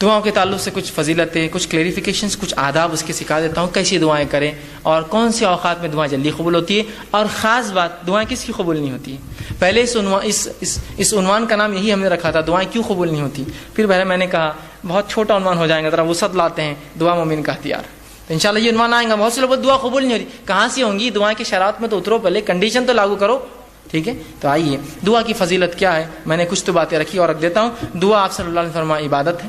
دعاؤں کے تعلق سے کچھ فضیلتیں، کچھ کلیریفیکیشنز، کچھ آداب اس کے سکھا دیتا ہوں، کیسی دعائیں کریں اور کون سے اوقات میں دعائیں جلدی قبول ہوتی ہے، اور خاص بات دعائیں کس کی قبول نہیں ہوتی ہے۔ پہلے اس عنوان کا نام یہی ہم نے رکھا تھا، دعائیں کیوں قبول نہیں ہوتی۔ پھر پہلے میں نے کہا بہت چھوٹا عنوان ہو جائے گا، ذرا وسعت لاتے ہیں، دعا مومن کا ہتھیار۔ تو انشاءاللہ یہ عنوان آئے گا۔ بہت سے لوگ دعا قبول نہیں ہوتی، کہاں سے ہوں گی دعائیں کی شرائط میں تو اترو، پہلے کنڈیشن تو لاگو کرو، ٹھیک ہے۔ تو آئیے دعا کی فضیلت کیا ہے، میں نے کچھ تو باتیں رکھی اور رکھ دیتا ہوں۔ دعا آپ صلی اللہ علیہ وسلم فرمایا عبادت ہے،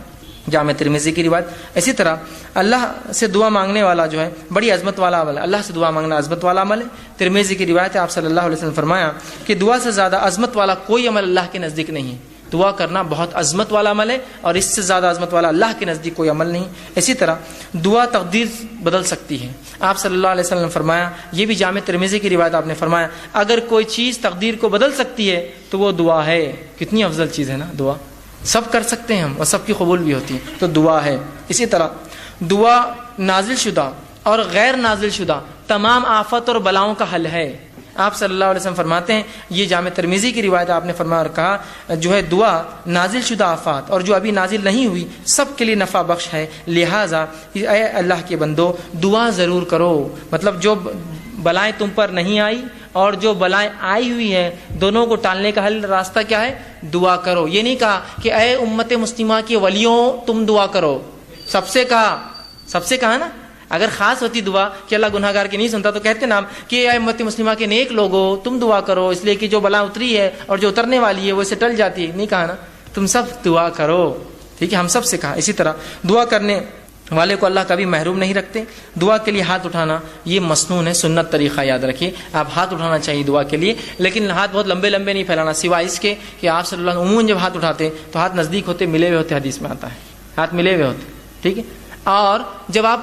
جامع ترمذی کی روایت۔ اسی طرح اللہ سے دعا مانگنے والا جو ہے بڑی عظمت والا عمل ہے، اللہ سے دعا مانگنا عظمت والا عمل ہے۔ ترمذی کی روایت ہے، آپ صلی اللہ علیہ وسلم فرمایا کہ دعا سے زیادہ عظمت والا کوئی عمل اللہ کے نزدیک نہیں ہے۔ دعا کرنا بہت عظمت والا عمل ہے، اور اس سے زیادہ عظمت والا اللہ کے نزدیک کوئی عمل نہیں۔ اسی طرح دعا تقدیر بدل سکتی ہے۔ آپ صلی اللہ علیہ وسلم نے فرمایا، یہ بھی جامع ترمذی کی روایت، آپ نے فرمایا اگر کوئی چیز تقدیر کو بدل سکتی ہے تو وہ دعا ہے۔ کتنی افضل چیز ہے نا دعا، سب کر سکتے ہیں ہم اور سب کی قبول بھی ہوتی ہے، تو دعا ہے۔ اسی طرح دعا نازل شدہ اور غیر نازل شدہ تمام آفت اور بلاؤں کا حل ہے۔ آپ صلی اللہ علیہ وسلم فرماتے ہیں، یہ جامع ترمذی کی روایت، آپ نے فرمایا اور کہا جو ہے دعا نازل شدہ آفات اور جو ابھی نازل نہیں ہوئی سب کے لیے نفع بخش ہے، لہٰذا اے اللہ کے بندو دعا ضرور کرو۔ مطلب جو بلائیں تم پر نہیں آئی اور جو بلائیں آئی ہوئی ہیں دونوں کو ٹالنے کا حل راستہ کیا ہے، دعا کرو۔ یہ نہیں کہا کہ اے امت مسلمہ کے ولیوں تم دعا کرو، سب سے کہا نا۔ اگر خاص ہوتی دعا کہ اللہ گناہ گار کی نہیں سنتا تو کہتے نا کہ اے امت مسلمہ کے نیک لوگوں تم دعا کرو، اس لیے کہ جو بلا اتری ہے اور جو اترنے والی ہے وہ اسے ٹل جاتی ہے، نہیں کہا نا، تم سب دعا کرو، ٹھیک ہے، ہم سب سے کہا۔ اسی طرح دعا کرنے والے کو اللہ کبھی محروم نہیں رکھتے۔ دعا کے لیے ہاتھ اٹھانا یہ مسنون ہے، سنت طریقہ یاد رکھیے، آپ ہاتھ اٹھانا چاہیے دعا کے لیے، لیکن ہاتھ بہت لمبے لمبے نہیں پھیلانا، سوائے اس کے کہ آپ صلی اللہ علیہ وسلم عموماً جب ہاتھ اٹھاتے تو ہاتھ نزدیک ہوتے، ملے ہوئے ہوتے، حدیث میں آتا ہے ہاتھ ملے ہوئے ہوتے، ٹھیک ہے۔ اور جب آپ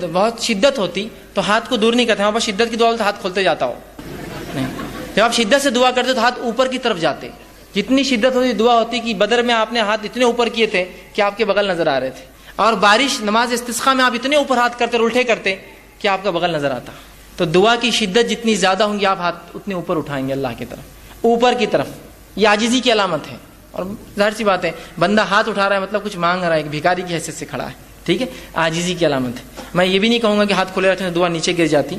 بہت شدت ہوتی تو ہاتھ کو دور نہیں کرتے، وہاں پر شدت کی دعا تو ہاتھ کھولتے جاتا ہو نہیں، جب آپ شدت سے دعا کرتے تو ہاتھ اوپر کی طرف جاتے۔ جتنی شدت ہوتی دعا ہوتی کہ بدر میں آپ نے ہاتھ اتنے اوپر کیے تھے کہ آپ کے بغل نظر آ رہے تھے، اور بارش نماز استسقاء میں آپ اتنے اوپر ہاتھ کرتے اور الٹے کرتے کہ آپ کا بغل نظر آتا۔ تو دعا کی شدت جتنی زیادہ ہوں گی آپ ہاتھ اتنے اوپر اٹھائیں گے اللہ کی طرف، اوپر کی طرف۔ یہ عاجزی کی علامت ہے، اور ظاہر سی بات ہے بندہ ہاتھ اٹھا رہا ہے مطلب کچھ مانگ رہا ہے، ایک بھکاری کی حیثیت سے کھڑا ہے، ٹھیک ہے، عاجزی کی علامت ہے۔ میں یہ بھی نہیں کہوں گا کہ ہاتھ کھلے رکھنے دعا نیچے گر جاتی،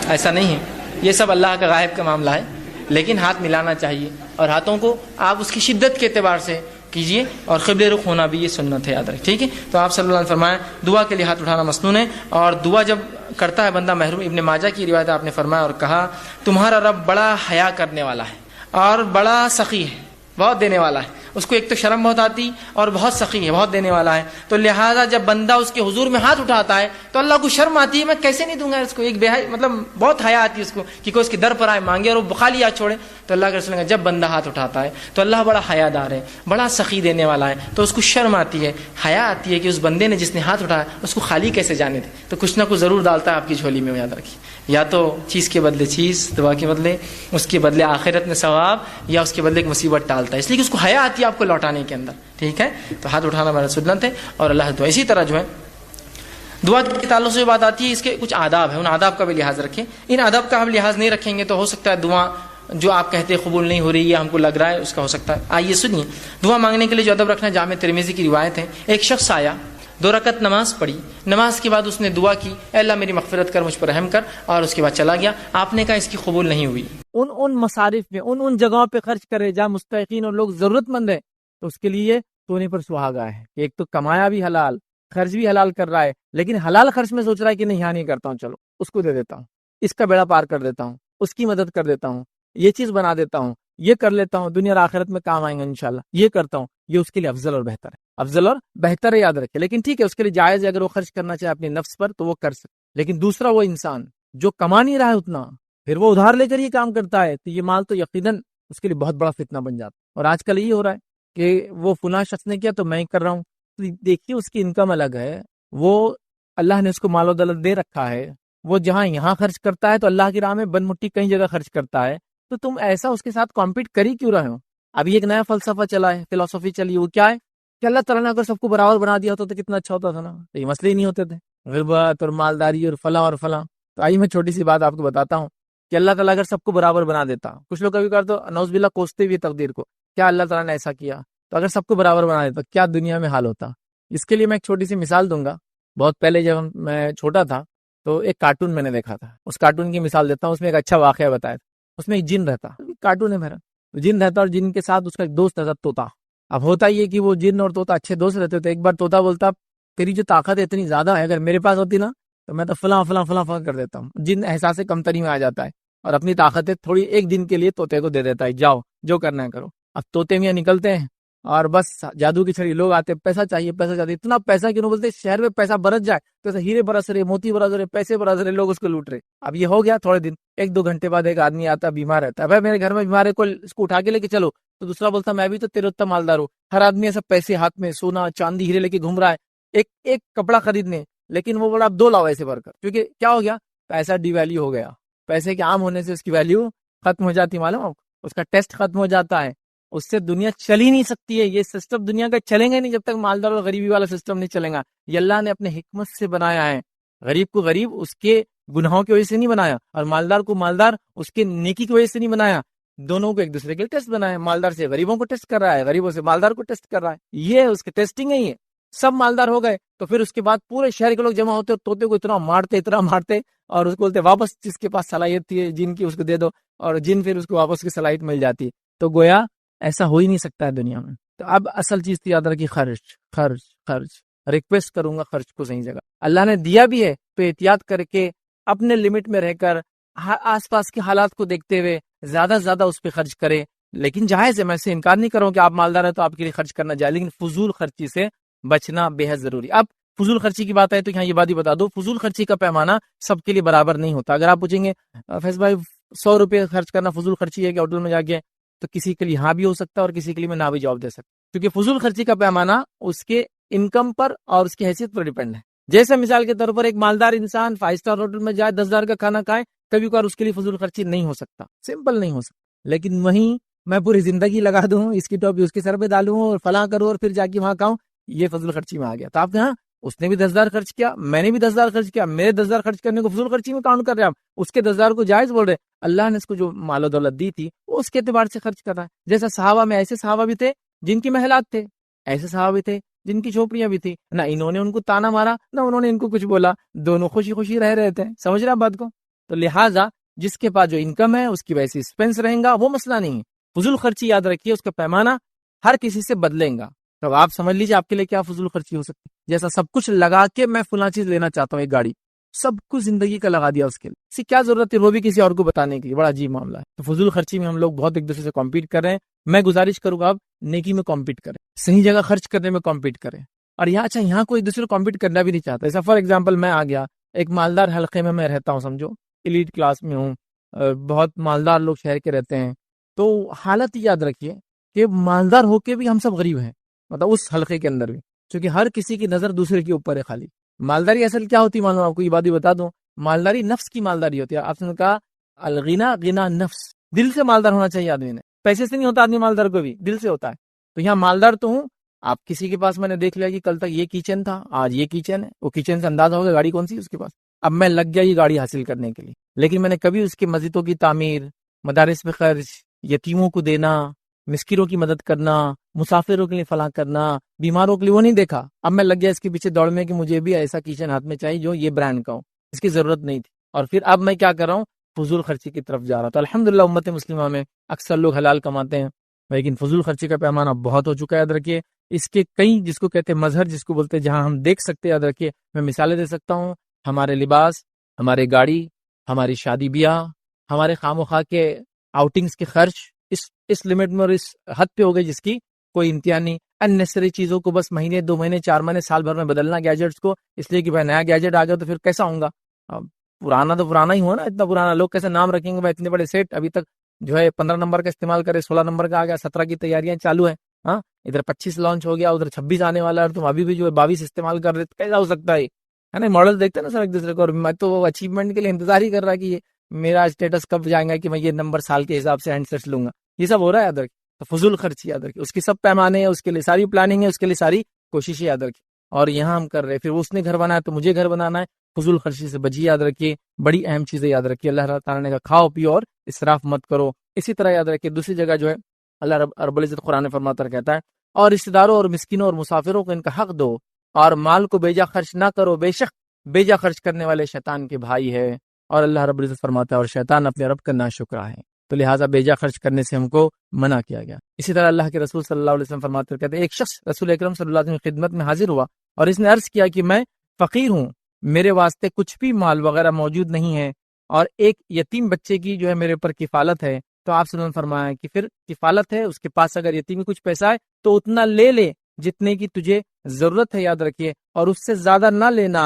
ایسا نہیں ہے، یہ سب اللہ کا غائب کا معاملہ ہے، لیکن ہاتھ ملانا چاہیے، اور ہاتھوں کو آپ اس کی شدت کے اعتبار سے کیجئے، اور قبلے رخ ہونا بھی یہ سنت ہے، یاد رکھ، ٹھیک ہے۔ تو آپ صلی اللہ علیہ وسلم فرمایا دعا کے لیے ہاتھ اٹھانا مسنون ہے، اور دعا جب کرتا ہے بندہ محروم۔ ابن ماجہ کی روایت آپ نے فرمایا اور کہا تمہارا رب بڑا حیا کرنے والا ہے اور بڑا سخی ہے، بہت دینے والا ہے، اس کو ایک تو شرم بہت آتی اور بہت سخی ہے، بہت دینے والا ہے، تو لہٰذا جب بندہ اس کے حضور میں ہاتھ اٹھاتا ہے تو اللہ کو شرم آتی ہے، میں کیسے نہیں دوں گا اس کو، ایک مطلب بہت حیا آتی ہے اس کو کہ کوئی اس کے در پر آئے مانگے اور وہ خالی ہاتھ چھوڑے۔ تو اللہ کے رسول نے کہا جب بندہ ہاتھ اٹھاتا ہے تو اللہ بڑا حیا دار ہے، بڑا سخی دینے والا ہے، تو اس کو شرم آتی ہے، حیا آتی ہے کہ اس بندے نے جس نے ہاتھ اٹھایا اس کو خالی کیسے جانے دے، تو کچھ نہ کچھ ضرور ڈالتا ہے آپ کی جھولی میں، یاد رکھیے، یا تو چیز کے بدلے چیز، دعا کے بدلے، اس کے بدلے آخرت میں ثواب، یا اس کے بدلے ایک مصیبت ٹالتا ہے، اس لیے کہ اس کو حیا آتی ہے آپ کو لوٹانے کے اندر، ٹھیک ہے۔ تو ہاتھ اٹھانا ہمارا سنت ہے، اور اللہ دعا۔ اسی طرح جو ہے دعا کے تعلق سے بات آتی ہے، اس کے کچھ آداب ہیں، ان آداب کا بھی لحاظ رکھیں۔ ان آداب کا ہم لحاظ نہیں رکھیں گے تو ہو سکتا ہے دعا جو آپ کہتے قبول نہیں ہو رہی ہے، ہم کو لگ رہا ہے اس کا ہو سکتا ہے۔ آئیے سنیے دعا مانگنے کے لیے جو ادب رکھنا، جامع ترمذی کی روایت ہے، ایک شخص آیا، 2 رکعت نماز پڑھی، نماز کے بعد اس نے دعا کی اے اللہ میری مغفرت کر، مجھ پر رحم کر، اور اس کے بعد چلا گیا۔ آپ نے کہا اس کی قبول نہیں ہوئی۔ ان مصارف میں ان جگہوں پہ خرچ کرے جہاں مستحقین اور لوگ ضرورت مند ہے، تو اس کے لیے سونے پر سہاگا ہے کہ ایک تو کمایا بھی حلال، خرچ بھی حلال کر رہا ہے، لیکن حلال خرچ میں سوچ رہا ہے کہ نہیں یہاں نہیں کرتا ہوں، چلو اس کو دے دیتا ہوں، اس کا بیڑا پار کر دیتا ہوں، اس کی مدد کر دیتا ہوں، یہ چیز بنا دیتا ہوں، یہ کر لیتا ہوں، دنیا اور آخرت میں کام آئیں گے انشاءاللہ، یہ کرتا ہوں، یہ اس کے لیے افضل اور بہتر ہے، افضل اور بہتر ہے، یاد رکھے۔ لیکن ٹھیک ہے اس کے لیے جائز ہے، اگر وہ خرچ کرنا چاہے اپنے نفس پر تو وہ کر سکے، لیکن دوسرا وہ انسان جو کما نہیں رہا ہے اتنا، پھر وہ ادھار لے کر یہ کام کرتا ہے، تو یہ مال تو یقیناً اس کے لیے بہت بڑا فتنہ بن جاتا ہے۔ اور آج کل یہ ہو رہا ہے کہ وہ فلاں شخص نے کیا تو میں کر رہا ہوں، تو دیکھیے اس کی انکم الگ ہے، وہ اللہ نے اس کو مال و دولت دے رکھا ہے، وہ جہاں یہاں خرچ کرتا ہے تو اللہ کی راہ میں بن مٹی کئی جگہ خرچ کرتا ہے، تو تم ایسا اس کے ساتھ کمپیٹ کر ہی کیوں رہے ہو؟ ابھی ایک نیا فلسفہ چلا ہے، فلسفی چلی، وہ کیا ہے کہ اللہ تعالیٰ نے اگر سب کو برابر بنا دیا ہوتا تو کتنا اچھا ہوتا تھا نا، تو یہ مسئلے ہی نہیں ہوتے تھے، غربت اور مالداری اور فلاں اور فلاں۔ تو آئیے میں چھوٹی سی بات آپ کو بتاتا ہوں کہ اللہ تعالیٰ اگر سب کو برابر بنا دیتا، کچھ لوگ کبھی کرتے نعوذ باللہ کوستے بھی تقدیر کو، کیا اللہ تعالیٰ نے ایسا کیا، تو اگر سب کو برابر بنا دیتا کیا دنیا میں حال ہوتا؟ اس کے لیے میں ایک چھوٹی سی مثال دوں گا. بہت پہلے جب میں چھوٹا تھا تو ایک کارٹون میں نے دیکھا تھا. اس کارٹون کی مثال دیتا ہوں. اس میں ایک اچھا واقعہ بتایا تھا. اس میں ایک جن رہتا, کارٹون ہے میرا, جن رہتا اور جن کے ساتھ اس کا ایک دوست رہتا طوطا. اب ہوتا یہ کہ وہ جن اور طوطا اچھے دوست رہتے تھے. ایک بار طوطا بولتا تیری جو طاقت ہے اتنی زیادہ ہے, اگر میرے پاس ہوتی نا تو میں تو فلاں فلاں فلاں فلاں کر دیتا ہوں. جن احساس کمتری میں آ جاتا ہے اور اپنی طاقتیں تھوڑی ایک دن کے لیے طوطے کو دے دیتا ہے, جاؤ جو کرنا ہے کرو. اب طوطے میاں نکلتے ہیں اور بس جادو کی چھڑی, لوگ آتے پیسہ چاہیے پیسہ چاہیے. اتنا پیسہ کیوں بولتے شہر میں پیسہ برس جائے تو ایسے ہیرے برس رہے, موتی برس رہے, پیسے برس رہے, لوگ اس کو لوٹ رہے. اب یہ ہو گیا تھوڑے دن, 1-2 گھنٹے بعد ایک آدمی آتا بیمار رہتا ہے, بھائی میرے گھر میں بیمار ہے, کوئی اس کو اٹھا کے لے کے چلو. تو دوسرا بولتا میں بھی تو تیرے اتنا مالدار ہوں. ہر آدمی ایسا پیسے ہاتھ میں سونا چاندی ہیرے لے کے گھوم رہا ہے ایک کپڑا خریدنے, لیکن وہ بڑا 2 لاؤ ایسے بھر کر, کیونکہ کیا ہو گیا پیسہ ڈی ویلیو ہو گیا. پیسے کے عام ہونے سے اس کی ویلیو ختم ہو جاتی, معلوم, اس کا ٹیسٹ ختم ہو جاتا ہے. اس سے دنیا چل ہی نہیں سکتی ہے. یہ سسٹم دنیا کا چلیں گا نہیں جب تک مالدار اور غریبی والا سسٹم نہیں چلے گا. یہ اللہ نے اپنے حکمت سے بنایا ہے. غریب کو غریب اس کے گناہوں کی وجہ سے نہیں بنایا, اور مالدار کو مالدار اس کے نیکی کی وجہ سے نہیں بنایا. دونوں کو ایک دوسرے کے ٹیسٹ بنایا. مالدار سے غریبوں کو ٹیسٹ کر رہا ہے, غریبوں سے مالدار کو ٹیسٹ کر رہا ہے. یہ اس کے ٹیسٹنگ ہے. یہ سب مالدار ہو گئے تو پھر اس کے بعد پورے شہر کے لوگ جمع ہوتے اور طوطے کو اتنا مارتے اور اس کو بولتے واپس جس کے پاس صلاحیت تھی جن کی اس کو دے دو, اور جن پھر اس کو واپس کی صلاحیت مل جاتی ہے. تو گویا ایسا ہو ہی نہیں سکتا ہے دنیا میں. تو اب اصل چیز تو یاد رکھیے, خرچ. ریکویسٹ کروں گا خرچ کو صحیح جگہ. اللہ نے دیا بھی ہے تو احتیاط کر کے اپنے لمٹ میں رہ کر آس پاس کے حالات کو دیکھتے ہوئے زیادہ سے زیادہ اس پہ خرچ کرے. لیکن جائز ہے, میں سے انکار نہیں کروں کہ آپ مالدار ہیں تو آپ کے لیے خرچ کرنا جائز, لیکن فضول خرچی سے بچنا بے حد ضروری. اب فضول خرچی کی بات ہے تو یہاں یہ بات ہی بتا دو, فضول خرچی کا پیمانہ سب کے لیے برابر نہیں ہوتا. اگر آپ پوچھیں گے فیض بھائی 100 روپے خرچ کرنا فضول خرچی ہے کہ ہوٹل میں جا کے, تو کسی کے لیے ہاں بھی ہو سکتا ہے اور کسی کے لیے میں نہ بھی جواب دے سکتا, کیونکہ فضول خرچی کا پیمانہ اس کے انکم پر اور اس کی حیثیت پر ڈیپینڈ ہے. جیسے مثال کے طور پر ایک مالدار انسان 5 اسٹار ہوٹل میں جائے 10,000 کا کھانا کھائے, کبھی کبھار اس کے لیے فضول خرچی نہیں ہو سکتا, سمپل نہیں ہو سکتا. لیکن وہیں میں پوری زندگی لگا دوں, اس کی ٹوپی اس کے سر پہ ڈالوں اور فلاں کروں اور پھر جا کے وہاں کھاؤں, یہ فضول خرچی میں آ گیا. تو آپ کہاں اس نے بھی 10,000 خرچ کیا, میں نے بھی 10,000 خرچ کیا, میرے 10,000 خرچ کرنے کو فضول خرچی میں کاؤنٹ کر رہے ہیں آپ. اس کے 10,000 کو جائز بول رہے, اللہ نے اس کو جو مال و دولت دی تھی وہ اس کے اعتبار سے خرچ کر رہا ہے. جیسا صحابہ میں ایسے صحابہ بھی تھے جن کی محلات تھے, ایسے صحابہ بھی تھے جن کی جھوپڑیاں بھی تھی, نہ انہوں نے ان کو تانا مارا نہ انہوں نے ان کو کچھ بولا, دونوں خوشی خوشی رہ رہے تھے. سمجھ رہے ہیں بات کو؟ تو لہٰذا جس کے پاس جو انکم ہے اس کی ویسی ایکسپینس رہیں گا, وہ مسئلہ نہیں ہے. فضول خرچی یاد رکھیے اس کا پیمانہ ہر کسی سے بدلیں گا. تو آپ سمجھ لیجیے آپ کے لیے کیا فضول خرچی ہو سکتی ہے. جیسا سب کچھ لگا کے میں فلاں چیز لینا چاہتا ہوں, ایک گاڑی, سب کچھ زندگی کا لگا دیا اس کے لیے, اس کی کیا ضرورت ہے, وہ بھی کسی اور کو بتانے کے لیے, بڑا عجیب معاملہ ہے. تو فضول خرچی میں ہم لوگ بہت ایک دوسرے سے کمپیٹ کر رہے ہیں. میں گزارش کروں گا آپ نیکی میں کمپیٹ کریں, صحیح جگہ خرچ کرنے میں کمپیٹ کریں. اور یہاں کوئی دوسرے کو کمپیٹ کرنا بھی نہیں چاہتا. ایسا فار ایگزامپل میں آ گیا ایک مالدار حلقے میں رہتا ہوں, سمجھو ایلیٹ کلاس میں ہوں, بہت مالدار لوگ شہر کے رہتے ہیں. تو حالت یاد رکھیے کہ مالدار ہو کے بھی ہم سب غریب ہیں, مطلب اس حلقے کے اندر بھی, کیونکہ ہر کسی کی نظر دوسرے کے اوپر ہے خالی. مالداری اصل کیا ہوتی ہے معلوم آپ کو, یہ بات بھی بتا دوں, مالداری نفس کی مالداری ہوتی ہے. آپ نے کہا الغنا غنا نفس, دل سے مالدار ہونا چاہیے آدمی نے, پیسے سے نہیں ہوتا آدمی مالدار کو بھی دل سے ہوتا ہے. تو یہاں مالدار تو ہوں, آپ کسی کے پاس میں نے دیکھ لیا کہ کل تک یہ کچن تھا, آج یہ کچن ہے, وہ کچن سے اندازہ ہوگا گاڑی کون سی اس کے پاس. اب میں لگ گیا یہ گاڑی حاصل کرنے کے لیے, لیکن میں نے کبھی اس کی مسجدوں کی تعمیر, مدارس میں خرچ, یتیموں کو دینا, مسکینوں کی مدد کرنا, مسافروں کے لیے فلاح کرنا, بیماروں کے لیے وہ نہیں دیکھا. اب میں لگ گیا اس کے پیچھے دوڑ میں کہ مجھے بھی ایسا کچن ہاتھ میں چاہیے جو یہ برانڈ کا ہو, اس کی ضرورت نہیں تھی. اور پھر اب میں کیا کر رہا ہوں, فضول خرچی کی طرف جا رہا ہوں. تو الحمدللہ امت مسلمہ میں اکثر لوگ حلال کماتے ہیں, لیکن فضول خرچی کا پیمانہ بہت ہو چکا ہے. یاد رکھیے اس کے کئی, جس کو کہتے ہیں مظہر, جس کو بولتے ہیں جہاں ہم دیکھ سکتے ہیں. یاد رکھیے میں مثالیں دے سکتا ہوں, ہمارے لباس, ہمارے گاڑی, ہماری شادی بیاہ, ہمارے خام و خواہ کے آؤٹنگز کے خرچ اس لمٹ میں اور اس حد پہ ہو گئی جس کی کوئی امتحان نہیں. اننیسری چیزوں کو بس مہینے 2 مہینے 4 مہینے سال بھر میں بدلنا, گیجٹس کو, اس لیے کہ بھائی نیا گیجٹ آ گیا تو پھر کیسا ہوں گا, پرانا تو پرانا ہی ہوا نا, اتنا پرانا. لوگ کیسے نام رکھیں گے بھائی اتنے بڑے سیٹ ابھی تک جو ہے 15 نمبر کا استعمال کرے, 16 نمبر کا آ گیا, 17 کی تیاریاں چالو ہیں, ہاں ادھر 25 لانچ ہو گیا, ادھر 26 آنے والا ہے, تم ابھی بھی جو ہے 22 استعمال کر رہے, کیسا ہو سکتا ہے نا. ماڈل دیکھتے ہیں نا سر ایک دوسرے کو, اور میں تو اچیومنٹ کے لیے انتظار ہی کر رہا ہے کہ یہ میرا اسٹیٹس کب جائے گا کہ میں یہ نمبر سال کے حساب سے ہینڈ سیٹس لوں گا. یہ سب ہو رہا ہے یاد رکھیں. تو فضول خرچی یاد رکھیں, اس کی سب پیمانے ہیں, اس کے لیے ساری پلاننگ ہے, اس کے لیے ساری کوششیں یاد رکھیں. اور یہاں ہم کر رہے ہیں, پھر اس نے گھر بنایا تو مجھے گھر بنانا ہے. فضول خرچی سے بچیے, یاد رکھیے بڑی اہم چیزیں یاد رکھیے. اللہ تعالیٰ نے کہا کھاؤ پیو اور اسراف مت کرو. اسی طرح یاد رکھیے دوسری جگہ جو ہے اللہ رب العزت قرآن فرماتا کہتا ہے, اور رشتہ داروں اور مسکینوں اور مسافروں کو ان کا حق دو, اور مال کو بیجا خرچ نہ کرو، بے شک بیجا خرچ کرنے والے شیطان کے بھائی ہے، اور اللہ رب العزت فرماتا ہے اور شیطان اپنے رب کا ناشکرا ہے، تو لہٰذا بیجا خرچ کرنے سے ہم کو منع کیا گیا۔ اسی طرح اللہ کے رسول صلی اللہ علیہ وسلم فرماتے ہیں، کہتے ہیں ایک شخص رسول اکرم صلی اللہ علیہ وسلم کی خدمت میں حاضر ہوا اور اس نے عرض کیا کہ میں فقیر ہوں، میرے واسطے کچھ بھی مال وغیرہ موجود نہیں ہے، اور ایک یتیم بچے کی جو ہے میرے اوپر کفالت ہے۔ تو آپ صلی اللہ علیہ وسلم فرمایا کہ پھر کفالت ہے، اس کے پاس اگر یتیم کچھ پیسہ ہے تو اتنا لے لے جتنے کی تجھے ضرورت ہے، یاد رکھیے، اور اس سے زیادہ نہ لینا،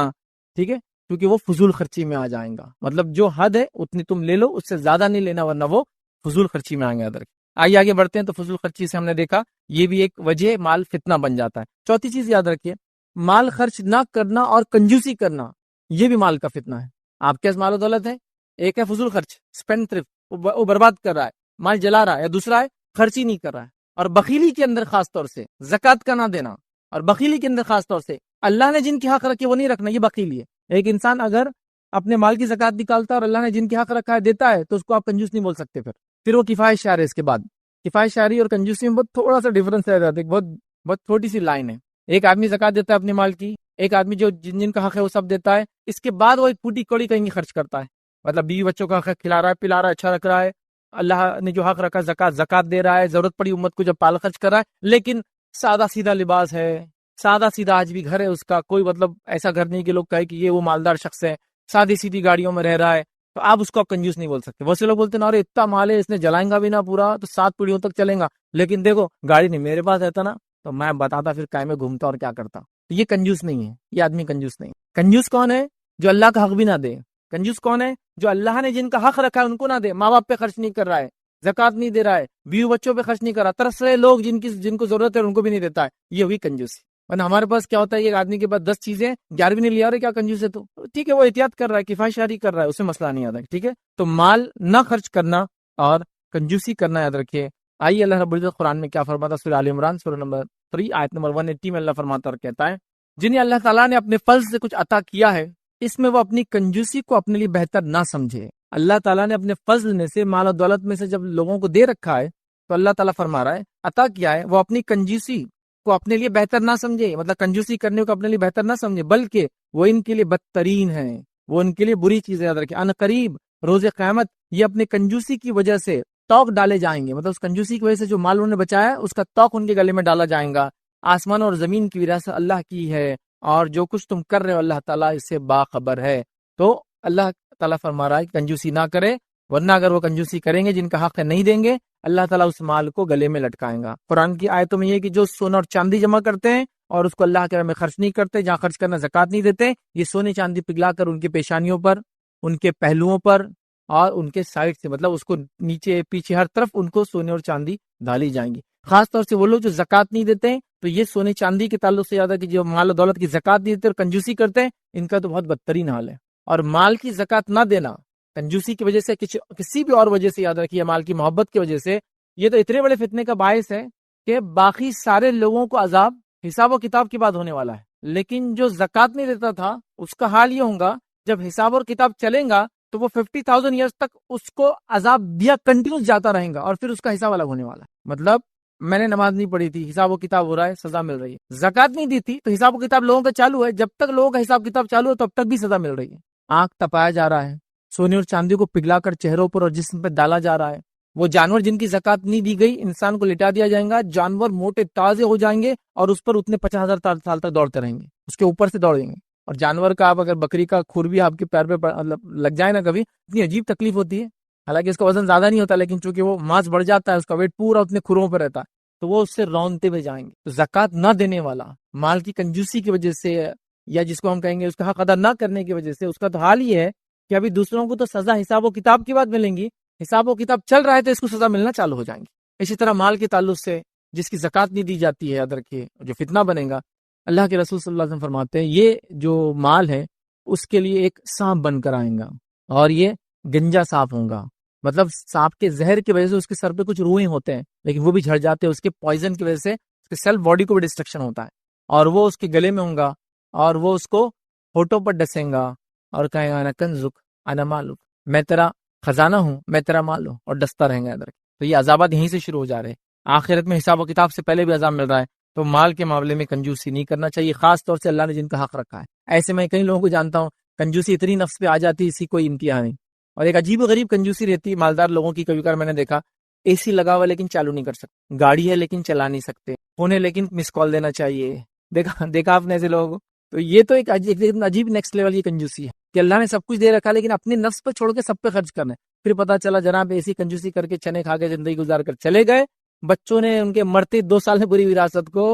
ٹھیک ہے، کیونکہ وہ فضول خرچی میں آ جائیں گا۔ مطلب جو حد ہے اتنی تم لے لو، اس سے زیادہ نہیں لینا ورنہ وہ فضول خرچی میں آئیں گے، یاد رکھیے۔ آئیے آگے بڑھتے ہیں۔ تو فضول خرچی سے ہم نے دیکھا یہ بھی ایک وجہ مال فتنہ بن جاتا ہے۔ چوتھی چیز یاد رکھیے، مال خرچ نہ کرنا اور کنجوسی کرنا، یہ بھی مال کا فتنہ ہے۔ آپ کے پاس مال و دولت ہے، ایک ہے فضول خرچ، اسپینڈ تھرفٹ، وہ برباد کر رہا ہے، مال جلا رہا ہے، یا دوسرا ہے خرچ ہی نہیں کر رہا ہے۔ اور بخیلی کے اندر خاص طور سے زکوٰۃ کا نہ دینا، اور بخیلی کے اندر خاص طور سے اللہ نے جن کے حق رکھے وہ نہیں رکھنا، یہ بخیلی ہے۔ ایک انسان اگر اپنے مال کی زکوٰۃ نکالتا ہے اور اللہ نے جن کے حق رکھا ہے دیتا ہے تو اس کو آپ کنجوس نہیں بول سکتے۔ پھر وہ کفایت شعر ہے۔ اس کے بعد کفایت شعری اور کنجوسی میں بہت تھوڑا سا ڈفرنس رہ جاتا ہے، بہت تھوڑی سی لائن ہے۔ ایک آدمی زکوٰۃ دیتا ہے اپنے مال کی، ایک آدمی جو جن کا حق ہے وہ سب دیتا ہے، اس کے بعد وہ ایک پھوٹی کوڑی کہیں خرچ کرتا ہے، مطلب بیوی بچوں کا حق کھلا رہا ہے، پلا رہا ہے، اچھا رکھ رہا ہے، اللہ نے جو حق رکھا زکوٰۃ دے رہا ہے، ضرورت پڑی امت کو جب پال خرچ کر رہا ہے، لیکن سادہ سیدھا لباس ہے، سادہ سیدھا آج بھی گھر ہے اس کا، کوئی مطلب ایسا گھر نہیں کہ لوگ کہے کہ یہ وہ مالدار شخص ہے، سادی سیدھی گاڑیوں میں رہ رہا ہے، تو آپ اس کو کنجوس نہیں بول سکتے۔ بہت سے لوگ بولتے ہیں ارے اتنا مال ہے، اس نے جلائیں گا بھی نہ پورا تو 7 پیڑھیوں تک چلیں گا، لیکن دیکھو گاڑی نہیں، میرے پاس رہتا نا تو میں بتاتا پھر کائے میں گھومتا اور کیا کرتا۔ تو یہ کنجوس نہیں ہے، یہ آدمی کنجوس نہیں۔ کنجوس کون ہے؟ جو اللہ کا حق بھی نہ دے۔ کنجوس کون ہے؟ جو اللہ نے جن کا حق رکھا ہے ان کو نہ دے، ماں باپ پہ خرچ نہیں کر رہا ہے، زکوٰۃ نہیں دے رہا ہے، بیوی بچوں پہ خرچ نہیں کر رہا، ترس رہے لوگ جن کو ضرورت ہے ان کو بھی نہیں دیتا ہے، یہ ہوئی کنجوسی۔ ورنہ ہمارے پاس کیا ہوتا ہے، ایک آدمی کے پاس 10 چیزیں 11 نہیں لیا، رہے کیا کنجوس ہے، تو ٹھیک ہے وہ احتیاط کر رہا ہے، کفایت شعری کر رہا ہے، اسے مسئلہ نہیں آتا ہے، ٹھیک ہے۔ تو مال نہ خرچ کرنا اور کنجوسی کرنا یاد رکھیے۔ آئیے اللہ رب العزت قرآن میں کیا فرماتا ہے، سورہ آل عمران سورہ نمبر 3 آیت نمبر 180 میں اللہ فرماتا اور کہتا ہے، جنہیں اللہ تعالیٰ نے اپنے فضل سے کچھ عطا کیا ہے اس میں وہ اپنی کنجوسی کو اپنے لیے بہتر نہ سمجھے۔ اللہ تعالیٰ نے اپنے فضل میں سے، مال و دولت میں سے جب لوگوں کو دے رکھا ہے تو اللہ تعالیٰ فرما رہا ہے عطا کیا ہے، وہ اپنی کنجوسی کو اپنے لیے بہتر نہ سمجھے، مطلب کنجوسی کرنے کو اپنے لیے بہتر نہ سمجھے، بلکہ وہ ان کے لیے بدترین ہے، وہ ان کے لیے بری چیزیں یاد رکھیں۔ ان قریب روز قیامت یہ اپنے کنجوسی کی وجہ سے توق ڈالے جائیں گے، مطلب اس کنجوسی کی وجہ سے جو مال انہوں نے بچایا ہے اس کا توق ان کے گلے میں ڈالا جائے گا۔ آسمان اور زمین کی وراثت اللہ کی ہے، اور جو کچھ تم کر رہے ہو اللہ تعالیٰ اس سے باخبر ہے۔ تو اللہ تعالیٰ فرما رہا ہے کہ کنجوسی نہ کرے، ورنہ اگر وہ کنجوسی کریں گے، جن کا حق ہے نہیں دیں گے، اللہ تعالیٰ اس مال کو گلے میں لٹکائیں گا۔ قرآن کی آیتوں میں یہ کہ جو سونا اور چاندی جمع کرتے ہیں اور اس کو اللہ کے راہ میں خرچ نہیں کرتے، جہاں خرچ کرنا زکوٰۃ نہیں دیتے، یہ سونے چاندی پگھلا کر ان کی پیشانیوں پر، ان کے پہلوؤں پر اور ان کے سائڈ سے، مطلب اس کو نیچے پیچھے ہر طرف ان کو سونے اور چاندی ڈالی جائیں گی۔ خاص طور سے وہ لوگ جو زکوٰۃ نہیں دیتے ہیں، تو یہ سونے چاندی کے تعلق سے زیادہ کہ جو مال و دولت کی زکوٰۃ نہیں دیتے اور کنجوسی کرتے ہیں، ان کا تو بہت بدترین حال ہے۔ اور مال کی زکوٰۃ نہ دینا کنجوسی کی وجہ سے، کسی بھی اور وجہ سے، یاد رکھیے مال کی محبت کی وجہ سے، یہ تو اتنے بڑے فتنے کا باعث ہے کہ باقی سارے لوگوں کو عذاب حساب و کتاب کی بات ہونے والا ہے۔ لیکن جو زکوٰۃ نہیں دیتا تھا اس کا حال یہ ہوگا جب حساب اور کتاب چلیں گا تو وہ 50,000 ایئرز تک اس کو عذاب دیا کنٹینیوس جاتا رہے گا، اور پھر اس کا حساب الگ ہونے والا ہے۔ مطلب میں نے نماز نہیں پڑھی تھی، حساب و کتاب ہو رہا ہے، سزا مل رہی ہے۔ زکوٰۃ نہیں دی تھی تو حساب و کتاب لوگوں کا چالو ہے، جب تک لوگوں کا حساب کتاب چالو ہے تب تک بھی سزا مل رہی ہے۔ آنکھ تپایا جا رہا ہے، سونے اور چاندی کو پگھلا کر چہروں پر اور جسم پہ ڈالا جا رہا ہے۔ وہ جانور جن کی زکوٰۃ نہیں دی گئی، انسان کو لٹا دیا جائے گا، جانور موٹے تازے ہو جائیں گے اور اس پر اتنے 50,000 سال تک دوڑتے رہیں گے، اس کے اوپر سے دوڑیں گے۔ اور جانور کا آپ اگر بکری کا کھر بھی آپ کے پیر پہ لگ جائے نا کبھی، اتنی عجیب تکلیف ہوتی ہے، حالانکہ اس کا وزن زیادہ نہیں ہوتا، لیکن چونکہ وہ ماس بڑھ جاتا ہے، اس کا ویٹ پورا اتنے کھروں پہ رہتا ہے، تو وہ اس سے رونتے ہوئے جائیں گے۔ تو زکوٰۃ نہ دینے والا مال کی کنجوسی کی وجہ سے، یا جس کو ہم کہیں گے اس کا حق ادا نہ کرنے کی وجہ سے، اس کا تو حال یہ ہے کہ ابھی دوسروں کو تو سزا حساب و کتاب کی بات ملیں گی، حساب و کتاب چل رہا ہے تو اس کو سزا ملنا چالو ہو جائیں گی۔ اسی طرح مال کے تعلق سے جس کی زکوٰۃ نہیں دی جاتی ہے، یاد رکھیے جو فتنہ بنے گا، اللہ کے رسول صلی اللہ علیہ وسلم فرماتے ہیں یہ جو مال ہے اس کے لیے ایک سانپ بن کر آئیں گا، اور یہ گنجا سانپ ہوگا، مطلب سانپ کے زہر کی وجہ سے اس کے سر پہ کچھ روئیں ہوتے ہیں لیکن وہ بھی جھڑ جاتے ہیں، اس کے پوائزن کی وجہ سے اس کے سیلف باڈی کو بھی ڈسٹرکشن ہوتا ہے، اور وہ اس کے گلے میں ہوں گا اور وہ اس کو ہونٹوں پر ڈسیں گا اور کہے گا انا کنزک انا مالک، میں تیرا خزانہ ہوں، میں تیرا مال ہوں، اور ڈستا رہیں گا ادھر۔ تو یہ عذابات یہیں سے شروع ہو جا رہے ہیں، آخرت میں حساب و کتاب سے پہلے بھی عذاب مل رہا ہے، تو مال کے معاملے میں کنجوسی نہیں کرنا چاہیے، خاص طور سے اللہ نے جن کا حق رکھا ہے. ایسے میں کئی لوگوں کو جانتا ہوں کنجوسی اتنی نفس پہ آ جاتی ہے اسی کوئی انتہا نہیں. اور ایک عجیب و غریب کنجوسی رہتی ہے مالدار لوگوں کی. کبھی کبھار میں نے دیکھا اے سی لگا ہوا لیکن چالو نہیں کر سکتے، گاڑی ہے لیکن چلا نہیں سکتے، فون ہے لیکن مس کال دینا چاہیے. دیکھا آپ نے ایسے لوگوں کو. تو یہ تو ایک عجیب نیکسٹ لیول کی کنجوسی ہے کہ اللہ نے سب کچھ دے رکھا لیکن اپنے نفس پہ چھوڑ کے سب پہ خرچ کرنا ہے. پھر پتا چلا جناب ایسی کنجوسی کر کے چنے کھا کے زندگی گزار کر چلے گئے، بچوں نے ان کے مرتے 2 سال میں پوری وراثت کو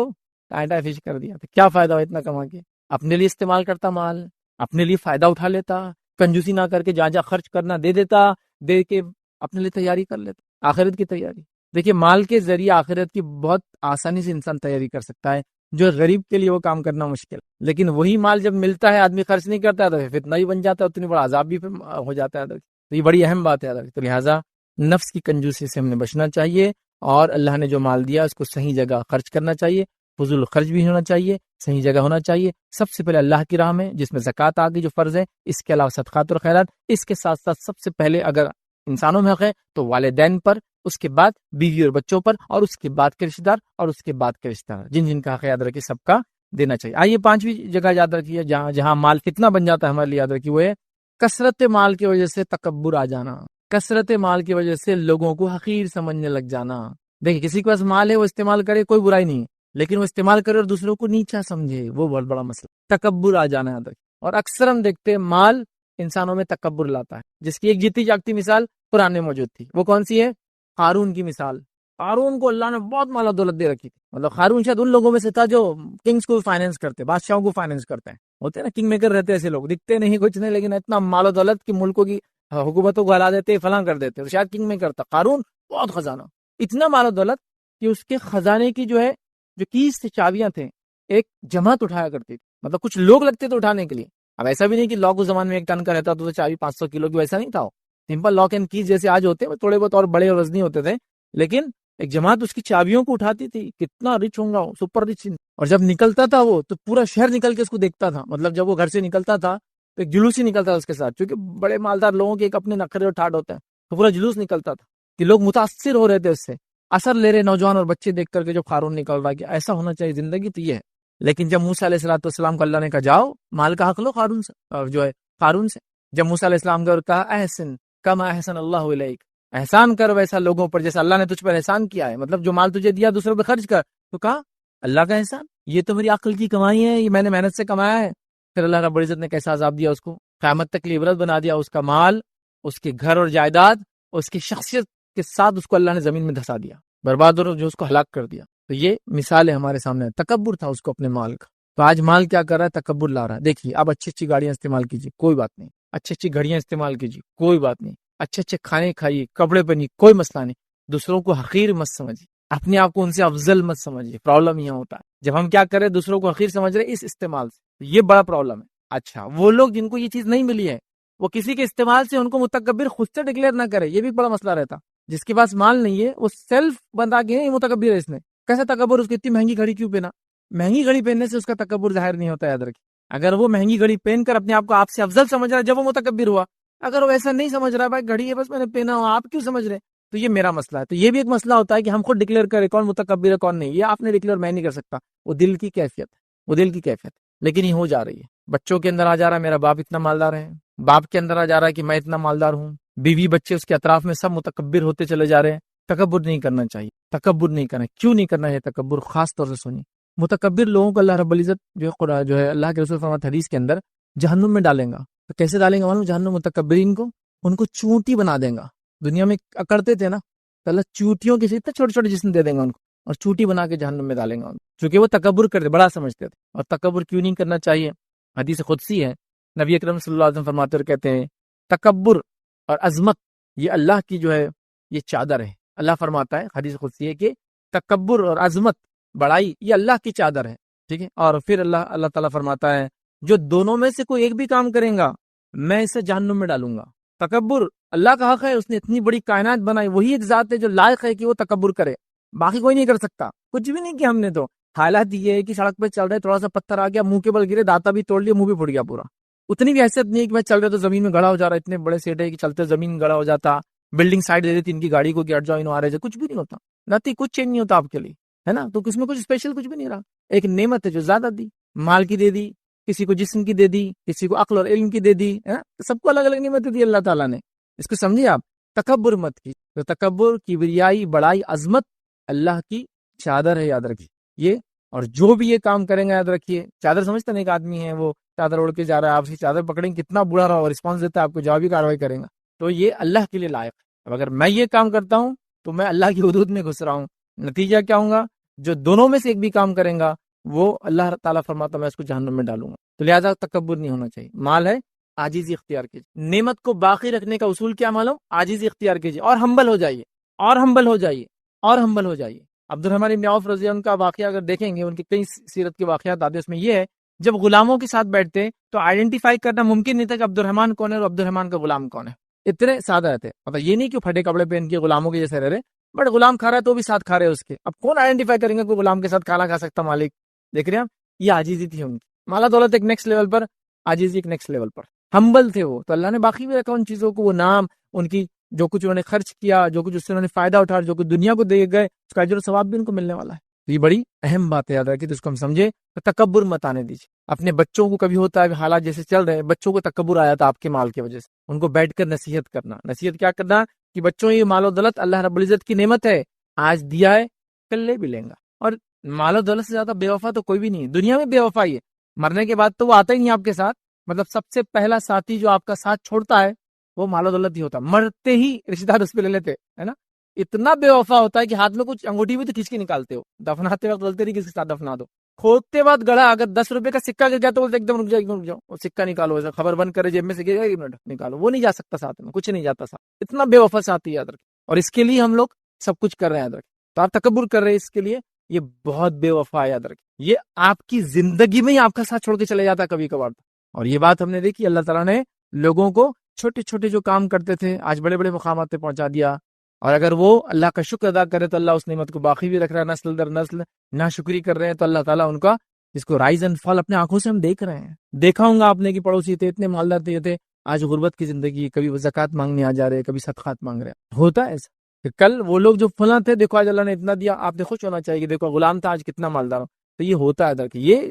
ٹائٹا فش کر دیا. تو کیا فائدہ ہوا اتنا کما کے؟ اپنے لیے استعمال کرتا مال، اپنے لیے فائدہ اٹھا لیتا، کنجوسی نہ کر کے جہاں جہاں خرچ کرنا دے دیتا، دے کے اپنے لیے تیاری کر لیتا، آخرت کی تیاری. دیکھیے مال کے ذریعے آخرت کی بہت آسانی سے انسان تیاری کر سکتا ہے، جو غریب کے لیے وہ کام کرنا مشکل. لیکن وہی مال جب ملتا ہے آدمی خرچ نہیں کرتا ہے تو فتنہ ہی بن جاتا ہے، اتنی بڑا عذاب بھی ہو جاتا ہے. تو یہ بڑی اہم بات ہے. تو لہٰذا نفس کی کنجوسی سے ہم نے بچنا چاہیے، اور اللہ نے جو مال دیا اس کو صحیح جگہ خرچ کرنا چاہیے. فضول خرچ بھی ہونا چاہیے، صحیح جگہ ہونا چاہیے. سب سے پہلے اللہ کی راہ میں جس میں زکوٰۃ آ گئی جو فرض ہے، اس کے علاوہ صدقات اور خیرات. اس کے ساتھ ساتھ سب سے پہلے اگر انسانوں میں حق ہے تو والدین پر، اس کے بعد بیوی اور بچوں پر، اور اس کے بعد کے رشتہ دار، اور اس کے بعد کے رشتہ دار جن جن کا حق یاد رکھیے سب کا دینا چاہیے. آئیے 5ویں جگہ یاد رکھیے جہاں مال کتنا بن جاتا ہے ہمارے لیے یاد رکھیے، وہ ہے کثرت مال کی وجہ سے تکبر آ جانا. کثرت مال کی وجہ سے لوگوں کو حقیر سمجھنے لگ جانا. دیکھیں کسی کے پاس مال ہے وہ استعمال کرے کوئی برائی نہیں ہے، لیکن وہ استعمال کرے اور دوسروں کو نیچا سمجھے وہ بہت بڑا مسئلہ. تکبر آ جانا یاد رکھیے. اور اکثر ہم دیکھتے ہیں مال انسانوں میں تکبر لاتا ہے، جس کی ایک جیتی جاگتی مثال قرآن میں موجود تھی. وہ کون سی ہے؟ قارون کی مثال. قارون کو اللہ نے بہت مال و دولت دے رکھی تھی. مطلب قارون شاید ان لوگوں میں سے تھا جو کنگز کو فائنینس کرتے، بادشاہوں کو فائنینس کرتے ہیں. ہوتے ہیں نا کنگ میکر رہتے ایسے لوگ، دکھتے نہیں کچھ نہیں لیکن اتنا مال و دولت کی ملکوں کی حکومتوں کو ہلا دیتے، فلاں کر دیتے. تو شاید کنگ میکر تھا قارون. بہت خزانہ، اتنا مال و دولت کہ اس کے خزانے کی جو ہے جو کیز سے چابیاں تھے ایک جماعت اٹھایا کرتی تھی. مطلب کچھ لوگ لگتے تھے اٹھانے کے لیے. اب ایسا بھی نہیں کہ لاک اس زمان میں 1 ٹن کا رہتا تو چابی 500 کلو کی، ویسا نہیں تھا. سمپل لاک اینڈ کیز جیسے آج ہوتے ہیں، تھوڑے بہت اور بڑے اور وزنی ہوتے تھے، لیکن ایک جماعت اس کی چابیوں کو اٹھاتی تھی. کتنا رچ ہوں گا، سپر رچ. اور جب نکلتا تھا وہ تو پورا شہر نکل کے اس کو دیکھتا تھا. مطلب جب وہ گھر سے نکلتا تھا تو ایک جلوس ہی نکلتا تھا اس کے ساتھ، کیونکہ بڑے مالدار لوگوں کے ایک اپنے نخرے اور ٹھاٹ ہوتے ہیں. تو پورا جلوس نکلتا تھا کہ لوگ متاثر ہو رہے تھے اس سے، اثر لے رہے نوجوان اور بچے دیکھ کر کے جو قارون نکل رہا کہ ایسا ہونا چاہیے زندگی تو یہ ہے. لیکن جب موسیٰ علیہ السلام کو اللہ نے کہا جاؤ مال کا حق لو قارون سے، اور جو ہے قارون سے. جب موسیٰ علیہ السلام کو کہا احسن کما احسن اللہ الیک، احسان کر ویسا لوگوں پر جیسا اللہ نے تجھ پر احسان کیا ہے. مطلب جو مال تجھے دیا دوسروں پہ خرچ کر. تو کہا اللہ کا احسان، یہ تو میری عقل کی کمائی ہے، یہ میں نے محنت سے کمایا ہے. پھر اللہ رب العزت نے کیسا عذاب دیا اس کو، قیامت تک عبرت بنا دیا. اس کا مال، اس کے گھر اور جائیداد، اس کی شخصیت کے ساتھ اس کو اللہ نے زمین میں دھسا دیا، برباد اور جو اس کو ہلاک کر دیا. تو یہ مثال ہے ہمارے سامنے. تکبر تھا اس کو اپنے مال کا. تو آج مال کیا کر رہا ہے؟ تکبر لا رہا ہے. دیکھیے اب اچھی اچھی گاڑیاں استعمال کیجیے، کوئی بات نہیں. اچھی اچھی گھڑیاں استعمال کیجیے، کوئی بات نہیں. اچھے اچھے کھانے کھائیے، کپڑے پہنیے، کوئی مسئلہ نہیں. دوسروں کو حقیر مت سمجھیے، اپنے آپ کو ان سے افضل مت سمجھیے. پرابلم یہاں ہوتا ہے جب ہم کیا کریں دوسروں کو حقیر سمجھ رہے اس استعمال سے، یہ بڑا پرابلم ہے. اچھا وہ لوگ جن کو یہ چیز نہیں ملی ہے وہ کسی کے استعمال سے ان کو متکبر خود سے ڈکلیئر نہ کرے، یہ بھی بڑا مسئلہ رہتا. جس کے پاس مال نہیں ہے وہ سیلف بندہ کے نہیں متکبر ہے. اس نے کیسا تکبر؟ اس کی اتنی مہنگی گھڑی کیوں پہنا؟ مہنگی گھڑی پہننے سے اس کا تکبر ظاہر نہیں ہوتا، یاد رکھیے. اگر وہ مہنگی گھڑی پہن کر اپنے آپ کو آپ سے افضل سمجھ رہا ہے جب وہ متکبر ہوا. اگر وہ ایسا نہیں سمجھ رہا بھائی گھڑی ہے بس میں نے پہنا ہوا، آپ کیوں سمجھ رہے؟ تو یہ میرا مسئلہ ہے. تو یہ بھی ایک مسئلہ ہوتا ہے کہ ہم خود ڈکلیئر کریں کون متکبر ہے کون نہیں. یہ آپ نے ڈکلیئر میں نہیں کر سکتا، وہ دل کی کیفیت ہے، وہ دل کی کیفیت. لیکن یہ ہو جا رہی ہے، بچوں کے اندر آ جا رہا ہے میرا باپ اتنا مالدار ہے، باپ کے اندر آ جا رہا ہے کہ میں اتنا مالدار ہوں، بیوی بچے اس کے اطراف میں سب متکبر ہوتے چلے جا رہے ہیں. تکبر نہیں کرنا چاہیے، تکبر نہیں کرنا. کیوں نہیں کرنا ہے تکبر؟ خاص طور سے سنیے، متکبر لوگوں کو اللہ رب العزت جو ہے اللہ کے رسول فرماتے حدیث کے اندر جہنم میں ڈالیں گا. تو کیسے ڈالیں گا معلوم؟ جہنم متکبرین کو ان کو چونٹی بنا دیں گا. دنیا میں اکڑتے تھے نا تو اللہ چوٹیوں کے اتنے چھوٹے چھوٹے جسم دے دیں گا ان کو اور چوٹی بنا کے جہنم میں ڈالیں گا. چونکہ وہ تکبر کرتے، بڑا سمجھتے تھے. اور تکبر کیوں نہیں کرنا چاہیے؟ حدیث قدسی ہے، نبی اکرم صلی اللہ علیہ وسلم فرماتے اور کہتے ہیں تکبر اور عظمت یہ اللہ کی جو ہے یہ چادر ہے. اللہ فرماتا ہے حدیث قدسی ہے کہ تکبر اور عظمت بڑائی یہ اللہ کی چادر ہے. ٹھیک ہے. اور پھر اللہ تعالیٰ فرماتا ہے جو دونوں میں سے کوئی ایک بھی کام کریں گا میں اسے جہنم میں ڈالوں گا. تکبر اللہ کا حق ہے، اس نے اتنی بڑی کائنات بنائی، وہی ایک ذات ہے جو لائق ہے کہ وہ تکبر کرے، باقی کوئی نہیں کر سکتا. کچھ بھی نہیں کیا ہم نے. تو حالات یہ ہے کہ سڑک پہ چل رہے تھوڑا سا پتھر آ گیا منہ کے بل گرے، داتا بھی توڑ لیا، منہ بھی پھٹ گیا پورا. اتنی بھی حیثیت نہیں ہے کہ میں چل رہا تو زمین میں گڑا ہو جا رہا. اتنے بڑے سیٹ ہے کہ چلتے زمین گڑا ہو جاتا، بلڈنگ سائڈ دے دیتی ان کی گاڑی کو کہ ہٹ جاؤ انہوں آ رہے. کچھ بھی نہیں ہوتا، نتی کچھ چینج نہیں ہوتا آپ کے لیے. ہے نا, تو اس میں کچھ اسپیشل کچھ بھی نہیں رہا. ایک نعمت ہے جو زیادہ دی, مال کی دے دی, کسی کو جسم کی دے دی, کسی کو عقل اور علم کی دے دی, ہے نا, سب کو الگ الگ نعمتیں دی اللہ تعالیٰ نے. اس کو سمجھیے آپ, تکبر مت کی. تو تکبر, کبریائی, بڑائی, عظمت اللہ کی چادر ہے, یاد رکھیے یہ. اور جو بھی یہ کام کریں گے یاد رکھیے, چادر سمجھتے ہیں, ایک آدمی ہے وہ چادر اوڑھ کے جا رہا ہے, آپ سے چادر پکڑیں گے, کتنا برا رہا, رسپانس دیتا ہے آپ کو, جوابی کاروائی کریں گا, تو یہ اللہ کے لیے لائق ہے. اب اگر میں یہ کام کرتا ہوں تو میں اللہ کی حدود میں گھس رہا ہوں, نتیجہ کیا ہوگا, جو دونوں میں سے ایک بھی کام کریں گا وہ اللہ تعالیٰ فرماتا میں اس کو جہنم میں ڈالوں گا. تو لہٰذا تکبر نہیں ہونا چاہیے. مال ہے, عاجزی اختیار کیجیے. نعمت کو باقی رکھنے کا اصول کیا معلوم, عاجزی اختیار کیجیے اور ہمبل ہو جائیے, اور ہمبل ہو جائیے, اور ہمبل ہو جائیے. عبد الرحمن بن عوف رضی اللہ عنہ کا واقعہ اگر دیکھیں گے, ان کی کئی سیرت کے واقعات آتے ہیں, اس میں یہ ہے جب غلاموں کے ساتھ بیٹھتے تو آئیڈینٹیفائی کرنا ممکن نہیں تھا کہ عبد الرحمن کون ہے اور عبد الرحمن کا غلام کون ہے. اتنے سادہ رہتے, مطلب یہ نہیں کہ پھٹے کپڑے پہن کے غلاموں کے جیسے رہ رہے, بٹ غلام کھا رہا ہے تو بھی ساتھ کھا رہے اس کے. اب کون آئیڈینٹیفائی کریں گے کوئی غلام کے ساتھ کھانا کھا سکتا مالک, دیکھ رہے ہیں آپ, یہ عاجزی تھی ان کی. مالا دولت ایک نیکسٹ لیول پر, عاجزی ایک نیکسٹ لیول پر, ہمبل تھے وہ, تو اللہ نے باقی بھی رکھا ان چیزوں کو, وہ نام, ان کی جو کچھ انہوں نے خرچ کیا, جو کچھ اس سے انہوں نے فائدہ اٹھایا, جو کچھ دنیا کو دے گئے, اس کا اجر و ثواب بھی ان کو ملنے والا ہے. تو یہ بڑی اہم بات ہے, یاد رکھیے, تو اس کو ہم سمجھے. تو تکبر مت آنے دیجیے. اپنے بچوں کو کبھی ہوتا ہے حالات جیسے چل رہے ہیں, بچوں کو تکبر آیا تھا آپ کے مال کی وجہ سے, ان کو بیٹھ کر نصیحت کرنا. نصیحت کیا کرنا کہ بچوں یہ مال و دولت اللہ رب العزت کی نعمت ہے, آج دیا ہے کل لے بھی لیں گا. اور مال و دولت سے زیادہ بے وفا تو کوئی بھی نہیں ہے دنیا میں. بے وفا ہے, مرنے کے بعد تو وہ آتا ہی نہیں آپ کے ساتھ. مطلب سب سے پہلا ساتھی جو آپ کا ساتھ چھوڑتا ہے وہ مال و دولت ہی ہوتا ہے. مرتے ہی رشتے دار اس پہ لے لیتے, ہے نا. اتنا بے وفا ہوتا ہے کہ ہاتھ میں کچھ انگوٹھی بھی تو کھینچ کے نکالتے ہو, دفناتے وقت بولتے نہیں کس کے ساتھ دفنا دو. کھودتے بعد گڑھا اگر 10 روپے کا سکہ گر گیا تو بولتے ایک دم رک جاؤ, وہ سکہ نکالو, خبر بند کرے جیب میں سے, ایک منٹ نکالو. وہ نہیں جا سکتا ساتھ میں, کچھ نہیں جاتا ساتھ. اتنا بے وفا ساتھی, یاد رکھیں. اور اس کے لیے ہم لوگ سب کچھ کر رہے ہیں, یاد رکھیں. تو آپ تکبر کر رہے ہیں اس کے لیے, یہ بہت بے وفا ہے, یاد رکھیں. یہ آپ کی زندگی میں ہی آپ کا ساتھ چھوڑ کے چلے جاتا ہے کبھی کبھار. اور یہ بات ہم نے دیکھی, اللہ تعالیٰ نے لوگوں کو چھوٹے چھوٹے جو کام کرتے تھے آج بڑے بڑے مقامات پہ پہنچا دیا. اور اگر وہ اللہ کا شکر ادا کرے تو اللہ اس نعمت کو باقی بھی رکھ رہا ہے, نسل در نسل. ناشکری کر رہے ہیں تو اللہ تعالیٰ ان کا, جس کو رائز اینڈ فال اپنے آنکھوں سے ہم دیکھ رہے ہیں. دیکھا ہوں گا آپ نے کہ پڑوسی تھے, اتنے مالدار تھے, یہ تھے, آج غربت کی زندگی, کبھی وہ زکوٰۃ مانگنے آ جا رہے, کبھی صدقات مانگ رہے. ہوتا ہے ایسا کہ کل وہ لوگ جو فلاں تھے, دیکھو آج اللہ نے اتنا دیا, آپ نے خوش ہونا چاہیے کہ دیکھو غلام تھا آج کتنا مالدار ہو. تو یہ ہوتا ہے ادھر. یہ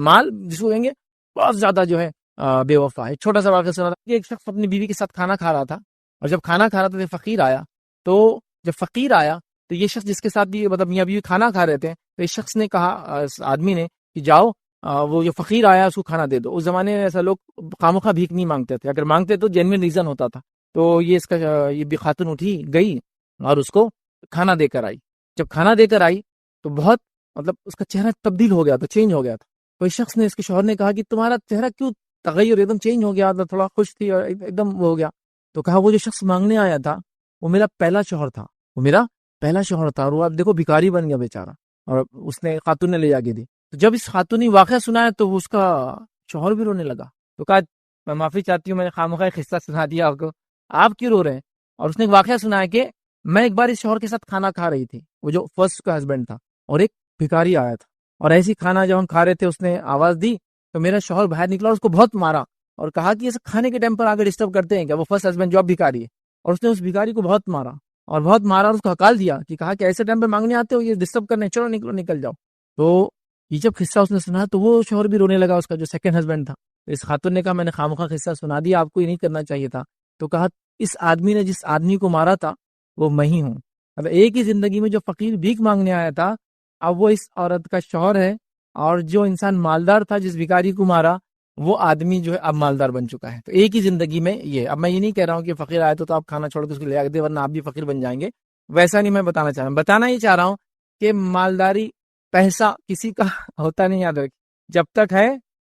مال جس کو کہیں گے بہت زیادہ جو ہے بے وفا ہے. چھوٹا سا واقعہ سنا تھا کہ ایک شخص اپنی بیوی کے ساتھ کھانا کھا رہا تھا, اور جب کھانا کھا رہا تھا تو فقیر آیا. تو جب فقیر آیا تو یہ شخص جس کے ساتھ بھی مطلب میاں بیوی کھانا کھا رہے تھے, تو اس شخص نے کہا, اس آدمی نے, کہ جاؤ وہ جو فقیر آیا اس کو کھانا دے دو. اس زمانے میں ایسا لوگ خامخواہ بھیک نہیں مانگتے تھے, اگر مانگتے تو جینوین ریزن ہوتا تھا. تو یہ اس کا یہ بھی خاتون اٹھی گئی اور اس کو کھانا دے کر آئی. جب کھانا دے کر آئی تو بہت مطلب اس کا چہرہ تبدیل ہو گیا تھا, چینج ہو گیا تھا. تو اس شخص نے, اس کے شوہر نے کہا کہ تمہارا چہرہ کیوں تغیر, ایک دم چینج ہو گیا, تھوڑا خوش تھی اور ایک دم وہ ہو گیا. تو کہا وہ جو شخص مانگنے آیا تھا وہ میرا پہلا شوہر تھا, وہ میرا پہلا شوہر تھا, اور وہ اب دیکھو بھکاری بن گیا بیچارہ. اور اس نے خاتون نے لے جا کے دی. تو جب اس خاتون نے واقعہ سنایا تو اس کا شوہر بھی رونے لگا. تو کہا میں معافی چاہتی ہوں, میں نے خامخواہ قصہ سنا دیا آپ کو, آپ کیوں رو رہے ہیں. اور اس نے ایک واقعہ سنایا کہ میں ایک بار اس شوہر کے ساتھ کھانا کھا رہی تھی, وہ جو فرسٹ کا ہسبینڈ تھا, اور ایک بھکاری آیا تھا, اور ایسی کھانا جب ہم کھا رہے تھے اس نے آواز دی تو میرا شوہر باہر نکلا اور اس کو بہت مارا, اور کہا کہ یہ کھانے کے ٹائم پر آگے ڈسٹرب کرتے ہیں کیا, وہ فرسٹ ہسبینڈ جو اب بھکاری ہے. اور اس نے اس بھکاری کو بہت مارا اور اس کو ہکال دیا, کہ کہا کہ ایسے ٹائم پہ مانگنے آتے ہو, یہ ڈسٹرب کرنے, چلو نکل جاؤ. تو یہ جب قصہ اس نے سنا تو وہ شوہر بھی رونے لگا, اس کا جو سیکنڈ ہسبینڈ تھا. اس خاتون نے کہا میں نے خامخواہ قصہ سنا دیا, آپ کو یہ نہیں کرنا چاہیے تھا. تو کہا اس آدمی نے جس آدمی کو مارا تھا وہ میں ہی ہوں. اب ایک ہی زندگی میں جو فقیر بھیک مانگنے آیا تھا اب وہ اس عورت کا شوہر ہے, اور جو انسان مالدار تھا جس بھکاری کو مارا وہ آدمی جو ہے اب مالدار بن چکا ہے. تو ایک ہی زندگی میں یہ. اب میں یہ نہیں کہہ رہا ہوں کہ فقیر آئے تو آپ کھانا چھوڑ کے اس کو لے آ دے ورنہ آپ بھی فقیر بن جائیں گے, ویسا نہیں میں بتانا چاہ رہا ہوں. بتانا ہی چاہ رہا ہوں کہ مالداری پیسہ کسی کا ہوتا نہیں, یاد رکھ. جب تک ہے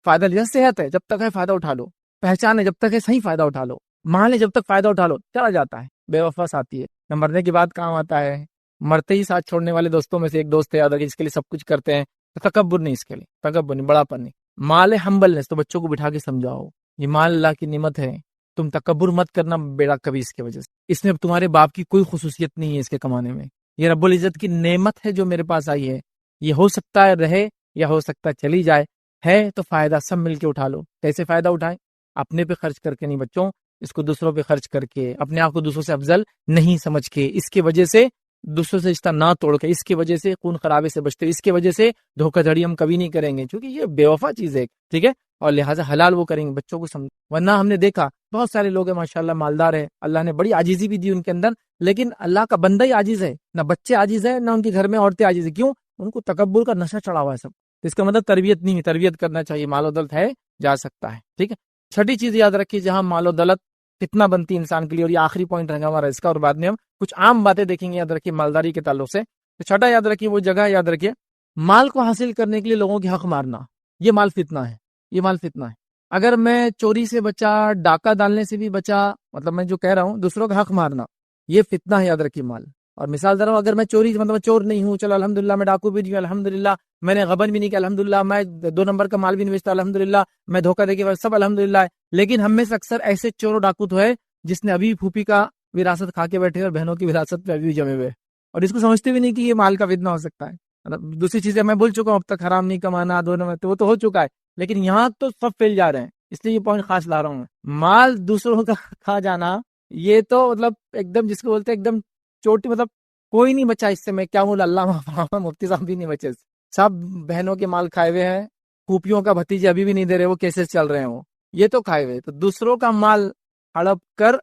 فائدہ لیا, صحت ہے جب تک ہے فائدہ اٹھا لو, پہچان ہے جب تک ہے صحیح فائدہ اٹھا لو, مال ہے جب تک فائدہ اٹھا لو, چلا جاتا ہے. بے وفا ساتھی ہے نہ مرنے کے بعد کام آتا ہے, مرتے ہی ساتھ چھوڑنے والے دوستوں میں سے ایک دوست ہے, یاد رکھیں, جس کے لیے سب کچھ کرتے ہیں. تکبر نہیں, اس کے لیے تکبر نہیں, بڑا پن نہیں. مال ہے ہمبلنس, تو بچوں کو بٹھا کے سمجھاؤ یہ مال اللہ کی نعمت ہے, تم تکبر مت کرنا بیڑا کبھی اس کی وجہ سے. اس میں تمہارے باپ کی کوئی خصوصیت نہیں ہے اس کے کمانے میں, یہ رب العزت کی نعمت ہے جو میرے پاس آئی ہے. یہ ہو سکتا ہے رہے یا ہو سکتا ہے چلی جائے, ہے تو فائدہ سب مل کے اٹھا لو. کیسے فائدہ اٹھائیں؟ اپنے پہ خرچ کر کے نہیں بچوں, اس کو دوسروں پہ خرچ کر کے, اپنے آپ کو دوسروں سے افضل نہیں سمجھ کے. اس کی وجہ سے دوسروں سے رشتہ نہ توڑ کے، اس کی وجہ سے خون خرابے سے بچتے، اس کی وجہ سے دھوکہ دھڑی ہم کبھی نہیں کریں گے، کیونکہ یہ بے وفا چیز ہے، ٹھیک ہے، اور لہٰذا حلال وہ کریں گے بچوں کو سمجھ، ورنہ ہم نے دیکھا بہت سارے لوگ ہیں ماشاءاللہ مالدار ہے، اللہ نے بڑی عاجزی بھی دی ان کے اندر، لیکن اللہ کا بندہ ہی عاجز ہے، نہ بچے عاجز ہے، نہ ان کے گھر میں عورتیں عاجز ہے، کیوں؟ ان کو تکبر کا نشہ چڑھا ہوا ہے سب، اس کا مطلب تربیت نہیں ہے، تربیت کرنا چاہیے، مال و دولت ہے جا سکتا ہے، ٹھیک ہے۔ چھٹی چیز یاد رکھیے، جہاں مال و دولت فتنہ بنتی ہے انسان کے لیے، اور یہ آخری پوائنٹ رہے گا ہمارا اس کا، اور بعد میں ہم کچھ عام باتیں دیکھیں گے، یاد رکھیے مالداری کے تعلق سے۔ تو چھٹا یاد رکھیے، وہ جگہ یاد رکھیے، مال کو حاصل کرنے کے لیے لوگوں کے حق مارنا، یہ مال فتنہ ہے، یہ مال فتنہ ہے۔ اگر میں چوری سے بچا، ڈاکہ ڈالنے سے بھی بچا، مطلب میں جو کہہ رہا ہوں دوسروں کا حق مارنا، یہ فتنہ ہے، یاد رکھیے مال۔ اور مثال دے رہا ہوں، اگر میں چوری مطلب چور نہیں ہوں، چلو الحمدللہ، میں ڈاکو بھی نہیں ہوں الحمدللہ، میں نے غبن بھی نہیں کیا الحمدللہ، میں 2 نمبر کا مال بھی نہیں بیچتا الحمدللہ، میں دھوکہ دے کے سب الحمدللہ ہے، لیکن ہم میں سے اکثر ایسے چور و ڈاکو تو ہے جس نے ابھی پھوپھی کا وراثت کھا کے بیٹھے اور بہنوں کی وراثت پہ ابھی جمے ہوئے، اور اس کو سمجھتے بھی نہیں کہ یہ مال کا فتنہ ہو سکتا ہے۔ مطلب دوسری چیزیں میں بول چکا ہوں اب تک، حرام نہیں کمانا، 2 نمبر وہ تو ہو چکا ہے، لیکن یہاں تو سب پھیل جا رہے ہیں، اس لیے یہ پوائنٹ خاص لا رہا ہوں میں۔ مال دوسروں کا کھا جانا، یہ تو مطلب ایک دم جس کو بولتے ہیں ایک دم چوٹی، مطلب کوئی نہیں بچا اس سے، میں کیا بولوں، اللہ مفتی صاحب بھی نہیں بچے، سب بہنوں کے مال کھائے ہوئے ہیں، پھوپھیوں کا بھتیجے ابھی بھی نہیں دے رہے، وہ کیسے چل رہے ہیں، وہ یہ تو کھائے ہوئے۔ تو دوسروں کا مال ہڑپ کر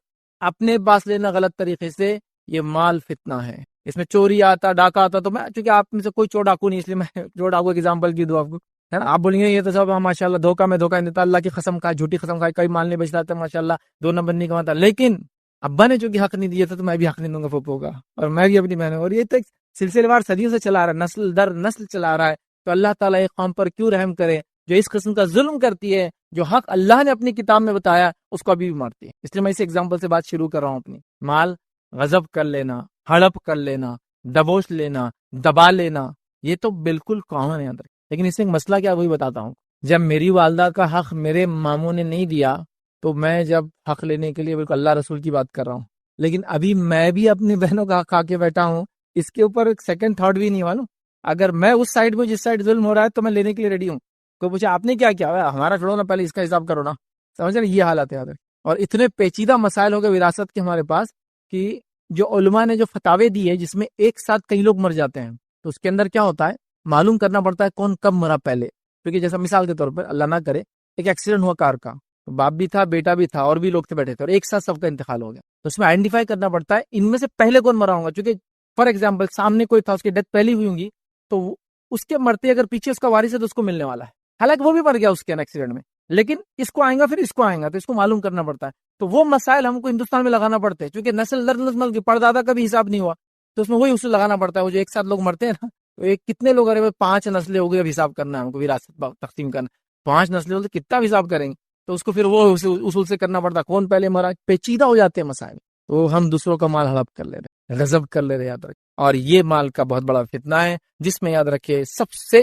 اپنے پاس لینا غلط طریقے سے، یہ مال فتنہ ہے، اس میں چوری آتا، ڈاکہ آتا، تو میں چونکہ آپ میں سے کوئی چور ڈاکو نہیں، اس لیے میں چور ڈاکو کی ایگزامپل کی دوں آپ کو، ہے نا۔ آپ بولیں گے یہ تو سب ماشاء اللہ دھوکہ میں دھوکہ نہیں دیتا، اللہ کی قسم کھائے، جھوٹی قسم کھائے، کئی مال نہیں بچتا تھا ماشاء اللہ، 2 نمبر نہیں کماتا، لیکن ابا نے جو کہ حق نہیں دیا تھا تو میں بھی حق نہیں دوں گا پھوپھو کا، اور میں بھی اپنی بہنوں، اور یہ تو ایک سلسلے وار صدیوں سے چلا رہا ہے، نسل در نسل چلا رہا ہے۔ تو اللہ تعالیٰ ایک قوم پر کیوں رحم کرے جو اس قسم کا ظلم کرتی ہے، جو حق اللہ نے اپنی کتاب میں بتایا اس کو ابھی بھی مارتی ہے۔ اس لیے میں اس ایگزامپل سے بات شروع کر رہا ہوں اپنی۔ مال غضب کر لینا، ہڑپ کر لینا، دبوچ لینا، دبا لینا، یہ تو بالکل کامن ہے اندر، لیکن اس میں ایک مسئلہ کیا وہی بتاتا ہوں۔ جب میری والدہ کا حق میرے ماموں نے نہیں دیا تو میں جب حق لینے کے لیے بالکل اللہ رسول کی بات کر رہا ہوں، لیکن ابھی میں بھی اپنی بہنوں کا حق کھا کے بیٹھا ہوں، اس کے اوپر سیکنڈ تھاٹ بھی نہیں ہوا نا۔ اگر میں اس سائڈ میں جس سائڈ ظلم ہو رہا ہے تو میں لینے کے لیے ریڈی ہوں۔ کوئی پوچھا آپ نے کیا کیا، ہمارا چھوڑو نا، پہلے اس کا حساب کرو نا، سمجھ رہے، یہ حالت ہے۔ اور اتنے پیچیدہ مسائل ہو گئے وراثت کے ہمارے پاس کہ جو علماء نے جو فتاوے دی ہے جس میں ایک ساتھ کئی لوگ مر جاتے ہیں، تو اس کے اندر کیا ہوتا ہے، معلوم کرنا پڑتا ہے کون کب مرا پہلے، کیونکہ جیسا مثال کے طور پر اللہ نہ کرے ایک ایکسیڈنٹ ہوا کار کا، تو باپ بھی تھا، بیٹا بھی تھا، اور بھی لوگ تھے بیٹھے تھے، اور ایک ساتھ سب کا انتقال ہو گیا، تو اس میں آئیڈینٹیفائی کرنا پڑتا ہے ان میں سے پہلے کون مرا ہوگا، چونکہ فار ایگزامپل سامنے کوئی تھا، اس کی ڈیتھ پہلی ہوئی ہوں گی، تو اس کے مرتے اگر پیچھے اس کا وارث ہے تو اس کو ملنے والا ہے، حالانکہ وہ بھی مر گیا اس کے ایکسیڈنٹ میں، لیکن اس کو آئیں گا پھر اس کو آئیں گا، تو اس کو معلوم کرنا پڑتا ہے۔ تو وہ مسائل ہم کو ہندوستان میں لگانا پڑتے ہیں، کیونکہ نسل در نسل کی پردادا کا بھی حساب نہیں ہوا، تو اس میں وہی اصول لگانا پڑتا ہے، وہ جو ایک ساتھ لوگ مرتے ہیں نا، تو ایک کتنے لوگ، ارے 5 نسلیں ہو گئی، اب حساب کرنا ہے ہم کو، وراثت تقسیم کرنا، 5 نسلیں ہوتے کتنا حساب کریں گے، تو اس کو پھر وہ اصول سے کرنا پڑتا ہے، کون پہلے مرا، پیچیدہ ہو جاتے ہیں مسائل، تو ہم دوسروں کا مال ہڑپ کر لے رہے، غضب کر لے رہے، یاد رکھیں۔ اور یہ مال کا بہت بڑا فتنہ ہے، جس میں یاد رکھے سب سے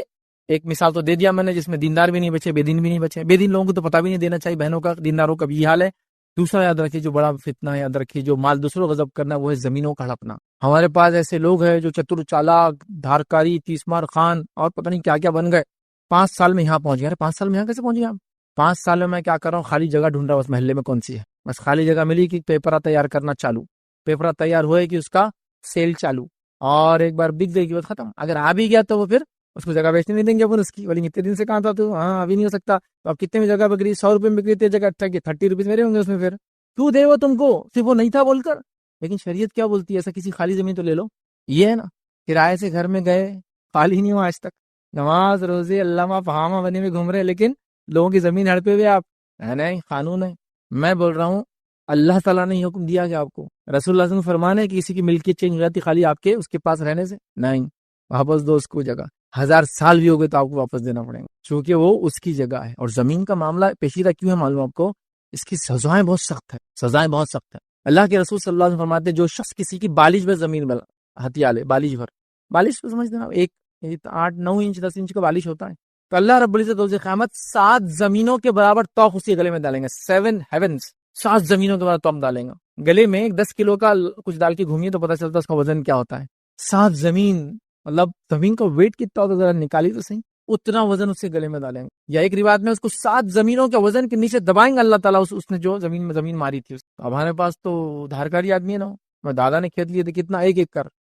ایک مثال تو دے دیا میں نے، جس میں دیندار بھی نہیں بچے، بے دین بھی نہیں بچے، بے دین لوگوں کو تو پتہ بھی نہیں دینا چاہیے بہنوں کا، دینداروں کا بھی یہ حال ہے۔ دوسرا یاد رکھیے جو بڑا فتنہ ہے، یاد رکھیے جو مال دوسروں غضب کرنا، وہ ہے زمینوں کا ہڑپنا۔ ہمارے پاس ایسے لوگ ہیں جو چتر چالاک، دھارکاری، تیسمار خان اور پتہ نہیں کیا کیا بن گئے، 5 سال میں یہاں پہنچ گئے۔ 5 سال میں یہاں کیسے پہنچ گئے آپ؟ 5 سال میں کیا کر رہا ہوں، خالی جگہ ڈھونڈ رہا ہوں، بس محلے میں کون سی ہے، بس خالی جگہ ملی کہ پیپرہ تیار کرنا چالو، پیپرہ تیار ہوئے کہ اس کا سیل چالو، اور ایک بار بک گئی کہ بس ختم۔ اگر آ بھی گیا تو وہ پھر اس کو جگہ بیچنے نہیں دیں گے، اس کی بولیں اتنے دن سے کہاں تھا تو، ہاں ابھی نہیں ہو سکتا، تو آپ کتنے میں جگہ بک رہی، 100 روپے میں بک رہی تھی جگہ، 30 روپیز میرے ہوں گے اس میں، پھر کیوں دے وہ تم کو، صرف وہ نہیں تھا بول کر۔ لیکن شریعت کیا بولتی ہے، ایسا کسی خالی زمین تو لے لو، یہ ہے نا، کرائے سے گھر میں گئے، خالی نہیں ہوا آج تک، نماز روزے علامہ فہامہ بنے میں گھوم رہے، لیکن لوگوں کی زمین ہڑپے ہوئے آپ، نہیں قانون ہے۔ میں بول رہا ہوں اللہ تعالیٰ نے یہ حکم دیا کہ آپ کو، رسول اللہ صلی اللہ علیہ وسلم فرمانے ہے کہ کسی کی ملکیت چینج ہو جاتی خالی آپ کے اس کے پاس رہنے سے، نہیں، واپس دو اس کو جگہ، 1000 سال بھی ہو گئے تو آپ کو واپس دینا پڑے گا، چونکہ وہ اس کی جگہ ہے۔ اور زمین کا معاملہ پیچیدہ کیوں ہے معلوم آپ کو، اس کی سزائیں بہت سخت ہے، سزائیں بہت سخت ہے۔ اللہ کے رسول صلی اللہ علیہ وسلم فرماتے ہیں جو شخص کسی کی بالش میں زمین میں ہتھیا لے، بالش بھر، بالش تو سمجھتے ہیں ایک 8-9 انچ 10 انچ کا بالش ہوتا ہے، تو اللہ رب العزت روز قیامت 7 زمینوں کے برابر توق اسی گلے میں ڈالیں گے، 7 heavens، 7 زمینوں کے برابر توق ڈالیں گا گلے میں۔ 10 کلو کا کچھ ڈال کے گھومیے تو پتہ چلتا ہے اس کا وزن کیا ہوتا ہے، 7 زمین، مطلب زمین کا ویٹ کتنا ہوتا ہے ذرا نکالی تو صحیح، اتنا وزن اس کے گلے میں ڈالیں گے، یا ایک روایت میں اس کو 7 زمینوں کے وزن کے نیچے دبائیں گے اللہ تعالیٰ، اس نے جو زمین ماری تھی۔ ہمارے پاس تو دھارکاری آدمی ہے نا، میں دادا نے کھیت لیے تھے کتنا، 1 ایکڑ،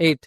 8.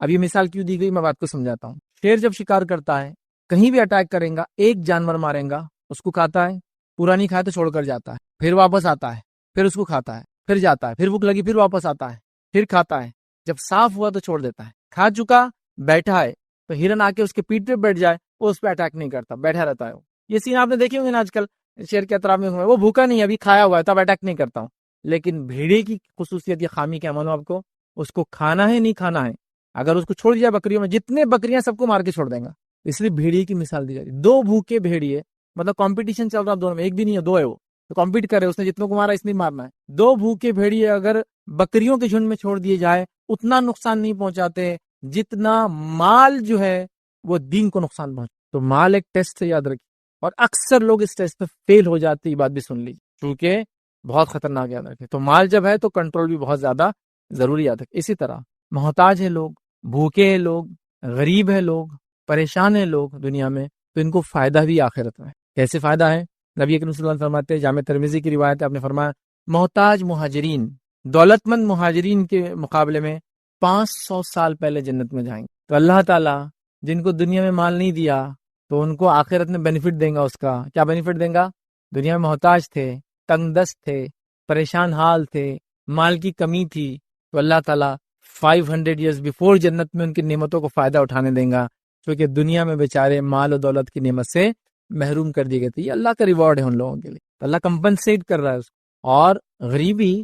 اب یہ مثال کیوں دی گئی میں بات کو سمجھاتا ہوں. شیر جب شکار کرتا ہے کہیں بھی اٹیک کرے گا, ایک جانور مارے گا, اس کو کھاتا ہے, پورا نہیں کھایا تو چھوڑ کر جاتا ہے, پھر واپس آتا ہے, پھر اس کو کھاتا ہے, پھر جاتا ہے, پھر بھوک لگی پھر واپس آتا ہے, پھر کھاتا ہے, جب صاف ہوا تو چھوڑ دیتا ہے. کھا چکا بیٹھا ہے تو ہرن آ کے اس کے پیٹ پہ بیٹھ جائے وہ اس پہ اٹیک نہیں کرتا, بیٹھا رہتا ہے. یہ سین آپ نے دیکھے ہوں گے نا آج کل شیر کے اطراف میں, وہ بھوکا نہیں ہے, ابھی کھایا ہوا ہے تب اٹیک نہیں کرتا ہوں. لیکن بھیڑے کی خصوصیت یا خامی کیا معلوم آپ کو, اس کو کھانا ہے نہیں کھانا ہے, اگر اس کو چھوڑ دیا بکریوں میں جتنے بکریاں سب کو مار کے چھوڑ دیں گا. اس لیے بھیڑیے کی مثال دی جاتی ہے. دو بھوکے بھیڑیے, مطلب کمپٹیشن چل رہا دونوں میں, ایک بھی نہیں ہے دو ہے, وہ تو کمپیٹ کر رہے, اس نے جتنوں کو مارا اس نے مارنا ہے. دو بھوکے بھیڑیے اگر بکریوں کے جھنڈ میں چھوڑ دیے جائے اتنا نقصان نہیں پہنچاتے جتنا مال جو ہے وہ دین کو نقصان پہنچ. تو مال ایک ٹیسٹ ہے, یاد رکھیے, اور اکثر لوگ اس ٹیسٹ میں فیل ہو جاتے ہیں. یہ بات بھی سن لیجیے کیونکہ بہت خطرناک, یاد رکھیں. تو مال جب ہے تو کنٹرول بھی بہت زیادہ ضروری, یاد رکھیں. اسی طرح محتاج ہے لوگ, بھوکے ہیں لوگ, غریب ہے لوگ, پریشان ہیں لوگ دنیا میں, تو ان کو فائدہ بھی آخرت میں. کیسے فائدہ ہے؟ نبی اکرم صلی اللہ علیہ وسلم فرماتے ہیں, جامع ترمذی کی روایت ہے, آپ نے فرمایا محتاج مہاجرین دولت مند مہاجرین کے مقابلے میں 500 سال پہلے جنت میں جائیں گے. تو اللہ تعالیٰ جن کو دنیا میں مال نہیں دیا تو ان کو آخرت میں بینیفٹ دیں گا. اس کا کیا بینیفٹ دیں گا؟ دنیا میں محتاج تھے, تنگ دست تھے, پریشان حال تھے, مال کی کمی تھی, تو اللہ تعالیٰ 500 ایئرز بیفور جنت میں ان کی نعمتوں کو فائدہ اٹھانے دیں گا, کیونکہ دنیا میں بیچارے مال و دولت کی نعمت سے محروم کر دیے گئے تھے. یہ اللہ کا ریوارڈ ہے ان لوگوں کے لیے, اللہ کمپنسیٹ کر رہا ہے اس کو. اور غریبی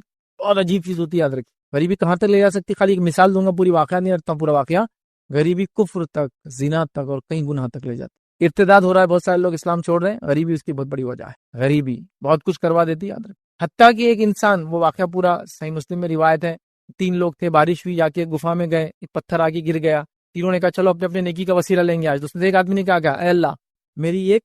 بہت عجیب چیز ہوتی ہے, یاد رکھیے. غریبی کہاں تک لے جا سکتی, خالی ایک مثال دوں گا, پوری واقعہ نہیں رکھتا ہوں, پورا واقعہ. غریبی کفر تک, زنا تک اور کئی گناہ تک لے جاتی. ارتداد ہو رہا ہے, بہت سارے لوگ اسلام چھوڑ رہے ہیں, غریبی اس کی بہت بڑی وجہ ہے. غریبی بہت کچھ کروا دیتی ہے, یاد رکھیں. حتیٰ کہ ایک انسان, وہ واقعہ پورا صحیح مسلم میں روایت ہے, 3 لوگ تھے, بارش ہوئی, جا کے گفا میں گئے, ایک پتھر آگے گر گیا. تینوں نے کہا چلو اپنے اپنے نیکی کا وسیلہ لیں گے آج. تو اس نے ایک آدمی نے کہا اے اللہ, میری ایک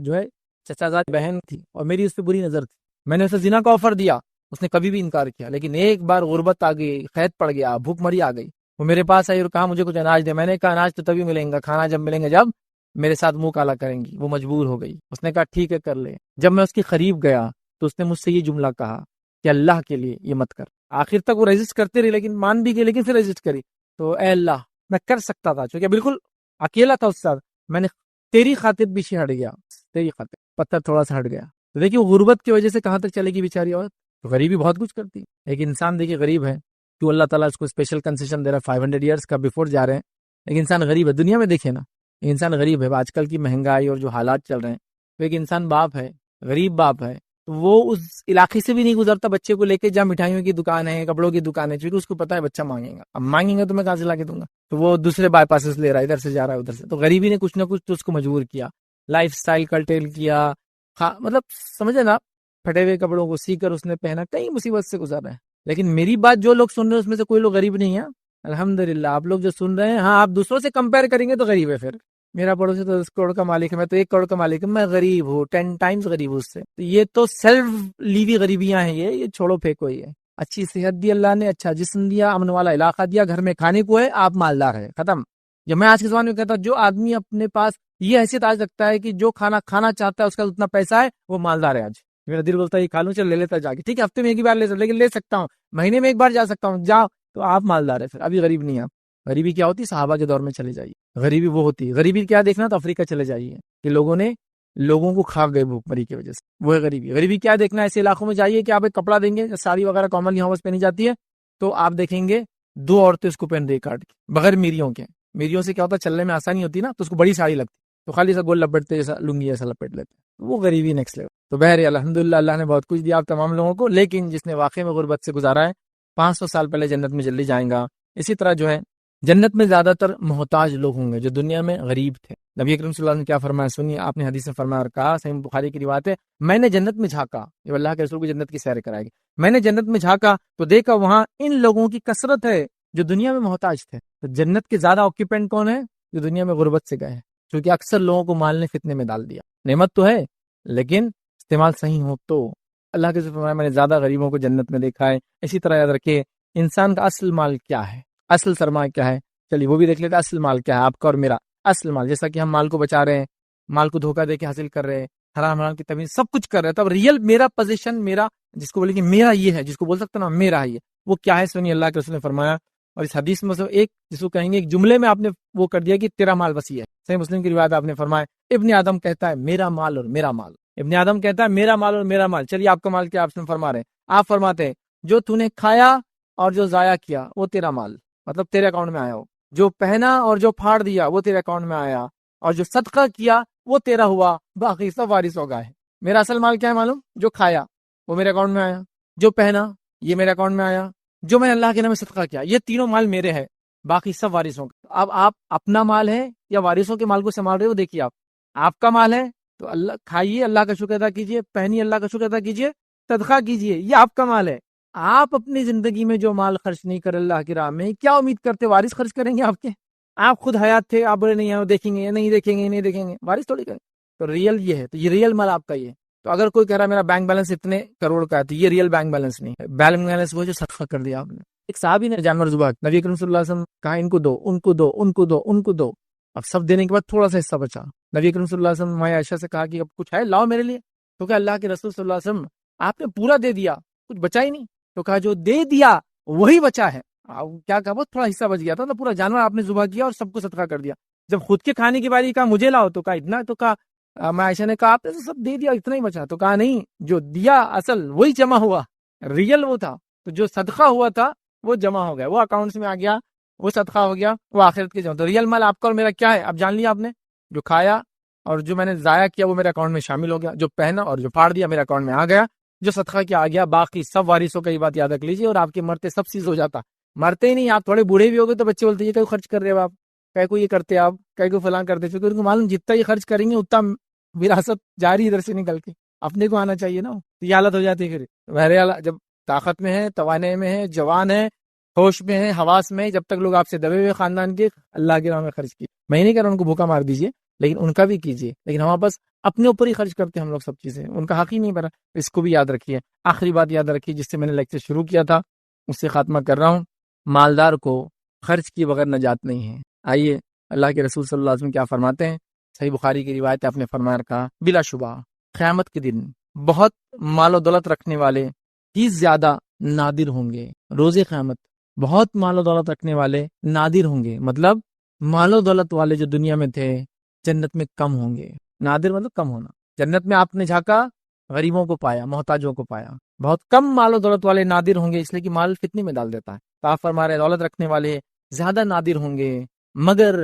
جو ہے چچا زاد بہن تھی اور میری اس پہ بری نظر تھی, میں نے اسے زنا کا آفر دیا, اس نے کبھی بھی انکار کیا, لیکن ایک بار غربت آ گئی, قحط پڑ گیا, بھوک مری آ گئی, وہ میرے پاس آئی اور کہا مجھے کچھ اناج دے. میں نے کہا اناج تو تبھی ملیں گا, کھانا جب ملیں گے جب میرے ساتھ منہ کالا کریں گی. وہ مجبور ہو گئی, اس نے کہا ٹھیک ہے کر لے. جب میں اس کے قریب گیا تو اس نے مجھ سے یہ جملہ کہا کہ اللہ کے لیے یہ مت کر. آخر تک وہ ریزسٹ کرتے رہی, لیکن مان بھی گئی, لیکن پھر ریزسٹ کری. تو اے اللہ, میں کر سکتا تھا, چونکہ بالکل اکیلا تھا اس ساتھ, میں نے تیری خاطر پیچھے ہٹ گیا, تیری خاطر پتھر تھوڑا سا ہٹ گیا. تو دیکھیے وہ غربت کی وجہ سے کہاں تک چلے گی بیچاری عورت. تو غریبی بہت کچھ کرتی ہے. ایک انسان دیکھیے غریب ہے, تو اللہ تعالیٰ اس کو اسپیشل کنسیشن دے رہا ہے, 500 ایئرس کا بیفور جا رہے ہیں. ایک انسان غریب ہے, دنیا میں دیکھیں نا, انسان غریب ہے. آج کل کی مہنگائی اور جو حالات چل رہے ہیں, تو ایک انسان باپ ہے, غریب باپ ہے, تو وہ اس علاقے سے بھی نہیں گزرتا, بچے کو لے کے جہاں مٹھائیوں کی دکان ہے, کپڑوں کی دکان ہے, چونکہ اس کو پتا ہے بچہ مانگے گا, اب مانگیں گا تو میں کہاں سے لا کے دوں گا, تو وہ دوسرے بائی پاسز لے رہا ہے, ادھر سے جا رہا ہے ادھر سے. تو غریبی نے کچھ نہ کچھ تو اس کو مجبور کیا, لائف سٹائل کلٹیل کیا, مطلب سمجھے نا, پھٹے ہوئے کپڑوں کو سی کر اس نے پہنا, کئی مصیبت سے گزر رہے ہیں. لیکن میری بات جو لوگ سن رہے ہیں اس میں سے کوئی لوگ غریب نہیں ہے, الحمدللہ. آپ لوگ جو سن رہے ہیں, ہاں آپ دوسروں سے کمپیئر کریں گے تو غریب ہے. پھر میرا پڑوسی تو 10 کروڑ کا مالک ہے, میں تو 1 کروڑ کا مالک ہوں, میں غریب ہوں, 10 ٹائمز غریب ہوں اس سے. تو یہ تو سیلف لیوی غریبیاں ہیں, یہ چھوڑو پھینکو. یہ اچھی صحت دی اللہ نے, اچھا جسم دیا, امن والا علاقہ دیا, گھر میں کھانے کو ہے, آپ مالدار ہے, ختم. جب میں آج کے زمانے میں کہتا ہوں, جو آدمی اپنے پاس یہ حیثیت آج رکھتا ہے کہ جو کھانا کھانا چاہتا ہے اس کا اتنا پیسہ ہے, وہ مالدار ہے. آج میرا دل بولتا ہے یہ کھا لوں, چل لے لیتا جا کے, ٹھیک ہے ہفتے میں ایک ہی بار لے سکتا, لیکن لے سکتا ہوں, مہینے میں 1 بار جا سکتا ہوں, جاؤ, تو آپ مالدار ہے. پھر ابھی غریب نہیں آپ. غریبی کیا ہوتی, صحابہ کے دور میں چلے جائیے. غریبی وہ ہوتی ہے, غریبی کیا دیکھنا تو افریقہ چلے جائیے کہ لوگوں کو کھا گئے بھوک مری کی وجہ سے, وہ ہے غریبی. غریبی کیا دیکھنا, ایسے علاقوں میں جائیے کہ آپ ایک کپڑا دیں گے, ساڑی وغیرہ کامن یہاں بس پہنی جاتی ہے, تو آپ دیکھیں گے 2 عورتیں اس کو پہن رہی کاٹ کے, بغیر میریوں کے. میریوں سے کیا ہوتا ہے, چلنے میں آسانی ہوتی نا, تو اس کو بڑی ساڑی لگتی, تو خالی سا گول لپٹتے جیسا لنگی ایسا لپٹ لیتے, وہ غریبی نیکسٹ لیول. تو بہر الحمدللہ اللہ نے بہت کچھ دیا آپ تمام لوگوں کو, لیکن جس نے واقعی میں غربت سے گزارا ہے 500 سال پہلے جنت میں جلدی جائیں گا. اسی طرح جو ہے جنت میں زیادہ تر محتاج لوگ ہوں گے جو دنیا میں غریب تھے. نبی اکرم صلی اللہ علیہ وسلم نے کیا فرمایا سنیے, آپ نے حدیث میں فرمایا اور کہا, صحیح بخاری کی روایت ہے, میں نے جنت میں جھانکا, یہ اللہ کے رسول کو جنت کی سیر کرائے گی, میں نے جنت میں جھانکا تو دیکھا وہاں ان لوگوں کی کثرت ہے جو دنیا میں محتاج تھے. تو جنت کے زیادہ آکوپینٹ کون ہے, جو دنیا میں غربت سے گئے ہیں, کیونکہ اکثر لوگوں کو مال نے فتنے میں ڈال دیا. نعمت تو ہے لیکن استعمال صحیح ہو تو. اللہ کے رسول فرمایا میں نے زیادہ غریبوں کو جنت میں دیکھا ہے. اسی طرح یاد رکھیے انسان کا اصل مال کیا ہے, اصل سرمایہ کیا ہے, چلیے وہ بھی دیکھ لیتے. اصل مال کیا ہے آپ کا اور میرا, اصل مال, جیسا کہ ہم مال کو بچا رہے ہیں, مال کو دھوکہ دے کے حاصل کر رہے ہیں, حرام حرام کی تمیز سب کچھ کر رہے ہیں, تب ریئل میرا پوزیشن, میرا جس کو بولے کہ میرا یہ ہے, جس کو بول سکتا نا میرا ہے یہ, وہ کیا ہے سنیے. اللہ کے رسول نے فرمایا اور اس حدیث میں سے ایک جس کو کہیں گے ایک جملے میں آپ نے وہ کر دیا کہ تیرا مال وسیع ہے. صحیح مسلم کی روایت آپ نے فرمایا ابن آدم کہتا ہے میرا مال اور میرا مال. ابن آدم کہتا ہے میرا مال اور میرا مال. چلیے آپ کا مال کیا آپ فرما رہے ہیں؟ آپ فرماتے ہیں جو تو نے کھایا اور جو ضائع کیا وہ تیرا مال، مطلب تیرے اکاؤنٹ میں آیا ہو. جو پہنا اور جو پھاڑ دیا وہ تیرے اکاؤنٹ میں آیا، اور جو صدقہ کیا وہ تیرا ہوا، باقی سب وارث ہو گئے. میرا اصل مال کیا ہے معلوم؟ جو کھایا وہ میرے اکاؤنٹ میں آیا، جو پہنا یہ میرے اکاؤنٹ میں آیا، جو میں نے اللہ کے نام میں صدقہ کیا، یہ تینوں مال میرے ہے، باقی سب وارثوں کا. اب آپ اپنا مال ہے یا وارثوں کے مال کو سنبھال رہے ہو؟ دیکھیے آپ کا مال ہے تو اللہ کھائیے، اللہ کا شکر ادا کیجیے، پہنیے، اللہ کا شکر ادا کیجیے، صدقہ کیجیے، یہ آپ کا مال ہے. آپ اپنی زندگی میں جو مال خرچ نہیں کر اللہ کی راہ میں، کیا امید کرتے وارث خرچ کریں گے آپ کے؟ آپ خود حیات تھے، آپ بولے نہیں دیکھیں گے نہیں دیکھیں گے نہیں دیکھیں گے، وارث تھوڑی کریں. تو ریئل یہ ہے، تو یہ ریئل مال آپ کا یہ ہے. تو اگر کوئی کہہ رہا ہے میرا بینک بیلنس اتنے کروڑ کا ہے، تو یہ ریئل بینک بیلنس نہیں ہے. بینک بیلنس وہ جو صدقہ کر دیا آپ نے. ایک صحابی نے جانور ذبح، نبی کریم صلی اللہ علیہ وسلم کہا ان کو دو، ان کو دو، ان کو دو، ان کو دو. اب سب دینے کے بعد تھوڑا سا حصہ بچا. نبی کریم صلی اللہ علیہ وسلم عائشہ سے کہا کہ اب کچھ ہے لاؤ میرے لیے. تو کہ اللہ کے رسول صلی اللہ علیہ وسلم آپ نے پورا دے دیا، کچھ بچا ہی نہیں. تو کہا جو دے دیا وہی بچا ہے. کیا کہا؟ بہت تھوڑا حصہ بچ گیا تھا، تو پورا جانور آپ نے ذبح کیا اور سب کو صدقہ کر دیا. جب خود کے کھانے کی باری کہا مجھے لاؤ، تو کہا اتنا. تو کہا میں عائشہ نے کہا آپ نے تو سب دے دیا، اتنا ہی بچا. تو کہا نہیں، جو دیا اصل وہی جمع ہوا، ریئل وہ تھا. تو جو صدقہ ہوا تھا وہ جمع ہو گیا، وہ اکاؤنٹس میں آ گیا، وہ صدقہ ہو گیا، وہ آخرت کے جمع. تو ریئل مال آپ کا اور میرا کیا ہے؟ اب جان لیا آپ نے. جو کھایا اور جو میں نے ضائع کیا وہ میرے اکاؤنٹ میں شامل ہو گیا، جو پہنا اور جو پھاڑ دیا میرے اکاؤنٹ میں آ گیا، جو صدقہ کیا آ گیا، باقی سب وارثوں کا. یہ بات یاد رکھ لیجیے. اور آپ کے مرتے سب چیز ہو جاتا، مرتے ہی نہیں. آپ تھوڑے بوڑھے بھی ہو گئے تو بچے بولتے ہیں کہیں خرچ کر رہے ہو آپ، کہیں کو یہ کرتے آپ، کہیں کو فلاں کرتے، چونکہ ان کو معلوم جتنا یہ خرچ کریں گے اتنا وراثت جاری ادھر سے نکل کے اپنے کو آنا چاہیے نا. تو یہ حالت ہو جاتی ہے. پھر بہرحال جب طاقت میں ہے، توانائی میں ہے، جوان ہے، ہوش میں ہے، حواس میں ہے، جب تک لوگ آپ سے دبے ہوئے خاندان کے، اللہ کے راہ میں خرچ کیجیے. میں نہیں کہہ رہا ان کو بھوکا مار دیجیے، لیکن ان کا بھی کیجیے. لیکن ہم بس اپنے اوپر ہی خرچ کرتے ہیں ہم لوگ سب چیزیں، ان کا حق ہی نہیں بنا. اس کو بھی یاد رکھیے. آخری بات یاد رکھیے جس سے میں نے لیکچر شروع کیا تھا، اس سے خاتمہ کر رہا ہوں. مالدار کو خرچ کیے بغیر نجات نہیں ہے. آئیے اللہ کے رسول صلی اللہ علیہ وسلم کیا فرماتے ہیں. صحیح بخاری کی روایت آپ نے فرمایا رکھا بلا شبہ قیامت کے دن بہت مال و دولت رکھنے والے ہی زیادہ نادر ہوں گے. روز قیامت بہت مال و دولت رکھنے والے نادر ہوں گے. مطلب مال و دولت والے جو دنیا میں تھے جنت میں کم ہوں گے. نادر مطلب کم ہونا. جنت میں آپ نے جھانکا، غریبوں کو پایا، محتاجوں کو پایا. بہت کم مال و دولت والے نادر ہوں گے، اس لیے کہ مال فتنے میں ڈال دیتا ہے. تو آپ فرما رہے دولت رکھنے والے زیادہ نادر ہوں گے. مگر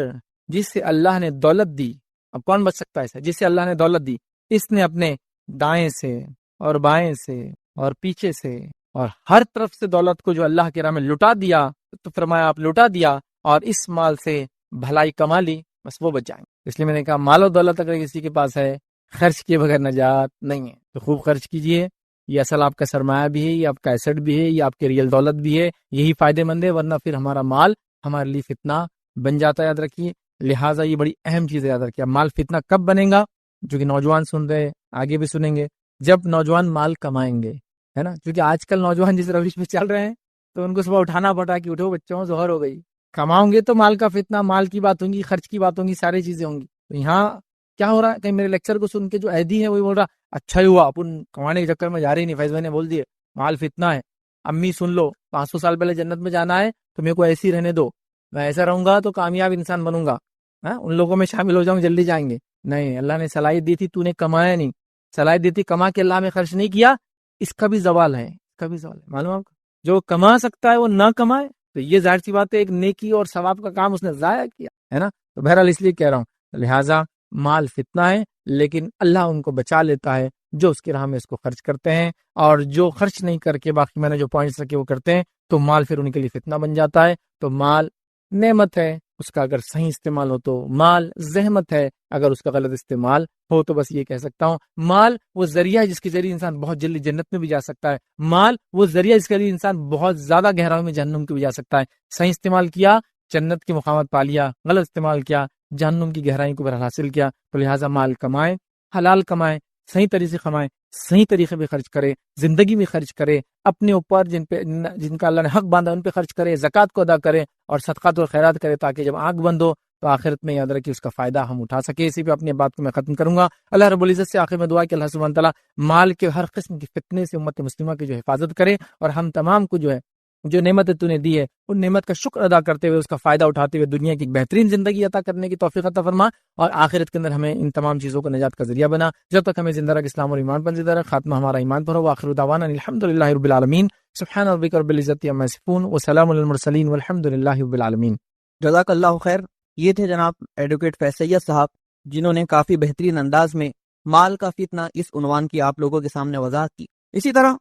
جس سے اللہ نے دولت دی، اب کون بچ سکتا ہے اسے؟ جس سے اللہ نے دولت دی، اس نے اپنے دائیں سے اور بائیں سے اور پیچھے سے اور ہر طرف سے دولت کو جو اللہ کے راہ میں لٹا دیا. تو فرمایا آپ لٹا دیا اور اس مال سے بھلائی کما لی، بس وہ بچ جائیں. اس لیے میں نے کہا مال و دولت اگر کسی کے پاس ہے، خرچ کیے بغیر نجات نہیں ہے. تو خوب خرچ کیجئے. یہ اصل آپ کا سرمایہ بھی ہے، یہ آپ کا ایسٹ بھی ہے، یہ آپ کے ریئل دولت بھی ہے. یہی فائدے مند ہے، ورنہ پھر ہمارا مال ہمارے لیے فتنہ بن جاتا ہے. یاد رکھیے. لہٰذا یہ بڑی اہم چیز ہے، یاد رکھیے. مال فتنہ کب بنے گا؟ جو کہ نوجوان سن رہے، آگے بھی سنیں گے، جب نوجوان مال کمائیں گے، ہے نا. کیونکہ آج کل نوجوان جس روش میں چل رہے ہیں تو ان کو صبح اٹھانا پڑا کہ اٹھو بچوں ظہر ہو گئی. کماؤں گے تو مال کا فتنہ، مال کی بات ہوں گی، خرچ کی بات ہوں گی، ساری چیزیں ہوں گی. تو یہاں کیا ہو رہا ہے؟ کہیں میرے لیکچر کو سن کے جو عیدی ہے وہی بول رہا اچھا ہی ہوا اپن کمانے کے چکر میں جا رہی نہیں. فیض بھائی نے بول دیے مال فتنہ ہے. امی سن لو 500 سال پہلے جنت میں جانا ہے تو میرے کو ایسے ہی رہنے دو، میں ایسا رہوں گا تو کامیاب انسان بنوں گا، ان لوگوں میں شامل ہو جاؤں، جلدی جائیں گے. نہیں، اللہ نے صلاحیت دی تھی، تو نے کمایا نہیں. صلاحیت دی تھی، کما کے اللہ میں خرچ نہیں کیا. اس کا بھی زوال ہے، اس کا بھی زوال ہے. معلوم آپ کو جو کما سکتا ہے وہ نہ کمائے تو یہ ظاہر سی بات ہے ایک نیکی اور ثواب کا کام اس نے ضائع کیا ہے نا. تو بہرحال اس لیے کہہ رہا ہوں، لہٰذا مال فتنہ ہے، لیکن اللہ ان کو بچا لیتا ہے جو اس کی راہ میں اس کو خرچ کرتے ہیں. اور جو خرچ نہیں کر کے باقی میں نے جو پوائنٹس رکھے وہ کرتے ہیں تو مال پھر ان کے لیے فتنہ بن جاتا ہے. تو مال نعمت ہے، اس کا اگر صحیح استعمال ہو تو مال زحمت ہے، اگر اس کا غلط استعمال ہو تو بس یہ کہہ سکتا ہوں مال وہ ذریعہ ہے جس کے ذریعے انسان بہت جلدی جنت میں بھی جا سکتا ہے. مال وہ ذریعہ جس کے ذریعے انسان بہت زیادہ گہرائی میں جہنم میں بھی جا سکتا ہے. صحیح استعمال کیا جنت کی مقامات پا لیا، غلط استعمال کیا جہنم کی گہرائی کو بہرحال حاصل کیا. تو لہٰذا مال کمائیں، حلال کمائیں، صحیح طریقے سے کمائیں، صحیح طریقے پہ خرچ کرے، زندگی میں خرچ کرے، اپنے اوپر جن کا اللہ نے حق باندھا ان پہ خرچ کرے، زکوٰۃ کو ادا کرے اور صدقات اور خیرات کرے، تاکہ جب آنکھ بند ہو تو آخرت میں یاد رکھیں اس کا فائدہ ہم اٹھا سکے. اسی پہ اپنی بات کو میں ختم کروں گا. اللہ رب العزت سے آخر میں دعا کہ اللہ سبحانہ تعالیٰ مال کے ہر قسم کی فتنے سے امت مسلمہ کی جو حفاظت کرے اور ہم تمام کو جو ہے جو نعمت تو نے دی ہے ان نعمت کا شکر ادا کرتے ہوئے اس کا فائدہ اٹھاتے ہوئے دنیا کی ایک بہترین زندگی عطا کرنے کی توفیق عطا فرما، اور آخرت کے اندر ہمیں ان تمام چیزوں کو نجات کا ذریعہ بنا۔ جب تک ہمیں زندہ رکھ اسلام اور ایمان پر زندہ رکھ، خاتمہ ہمارا ایمان پر ہو۔ آخر دعوانا الحمدللہ رب العالمین، سبحان ربک رب العزت عما یصفون وسلام علی المرسلین والحمدللہ رب العالمین۔ جزاک اللہ خیر۔ یہ تھے جناب ایڈوکیٹ فیض سید صاحب، جنہوں نے کافی بہترین انداز میں مال کا فتنہ اس عنوان کی آپ لوگوں کے سامنے وضاحت کی۔ اسی طرح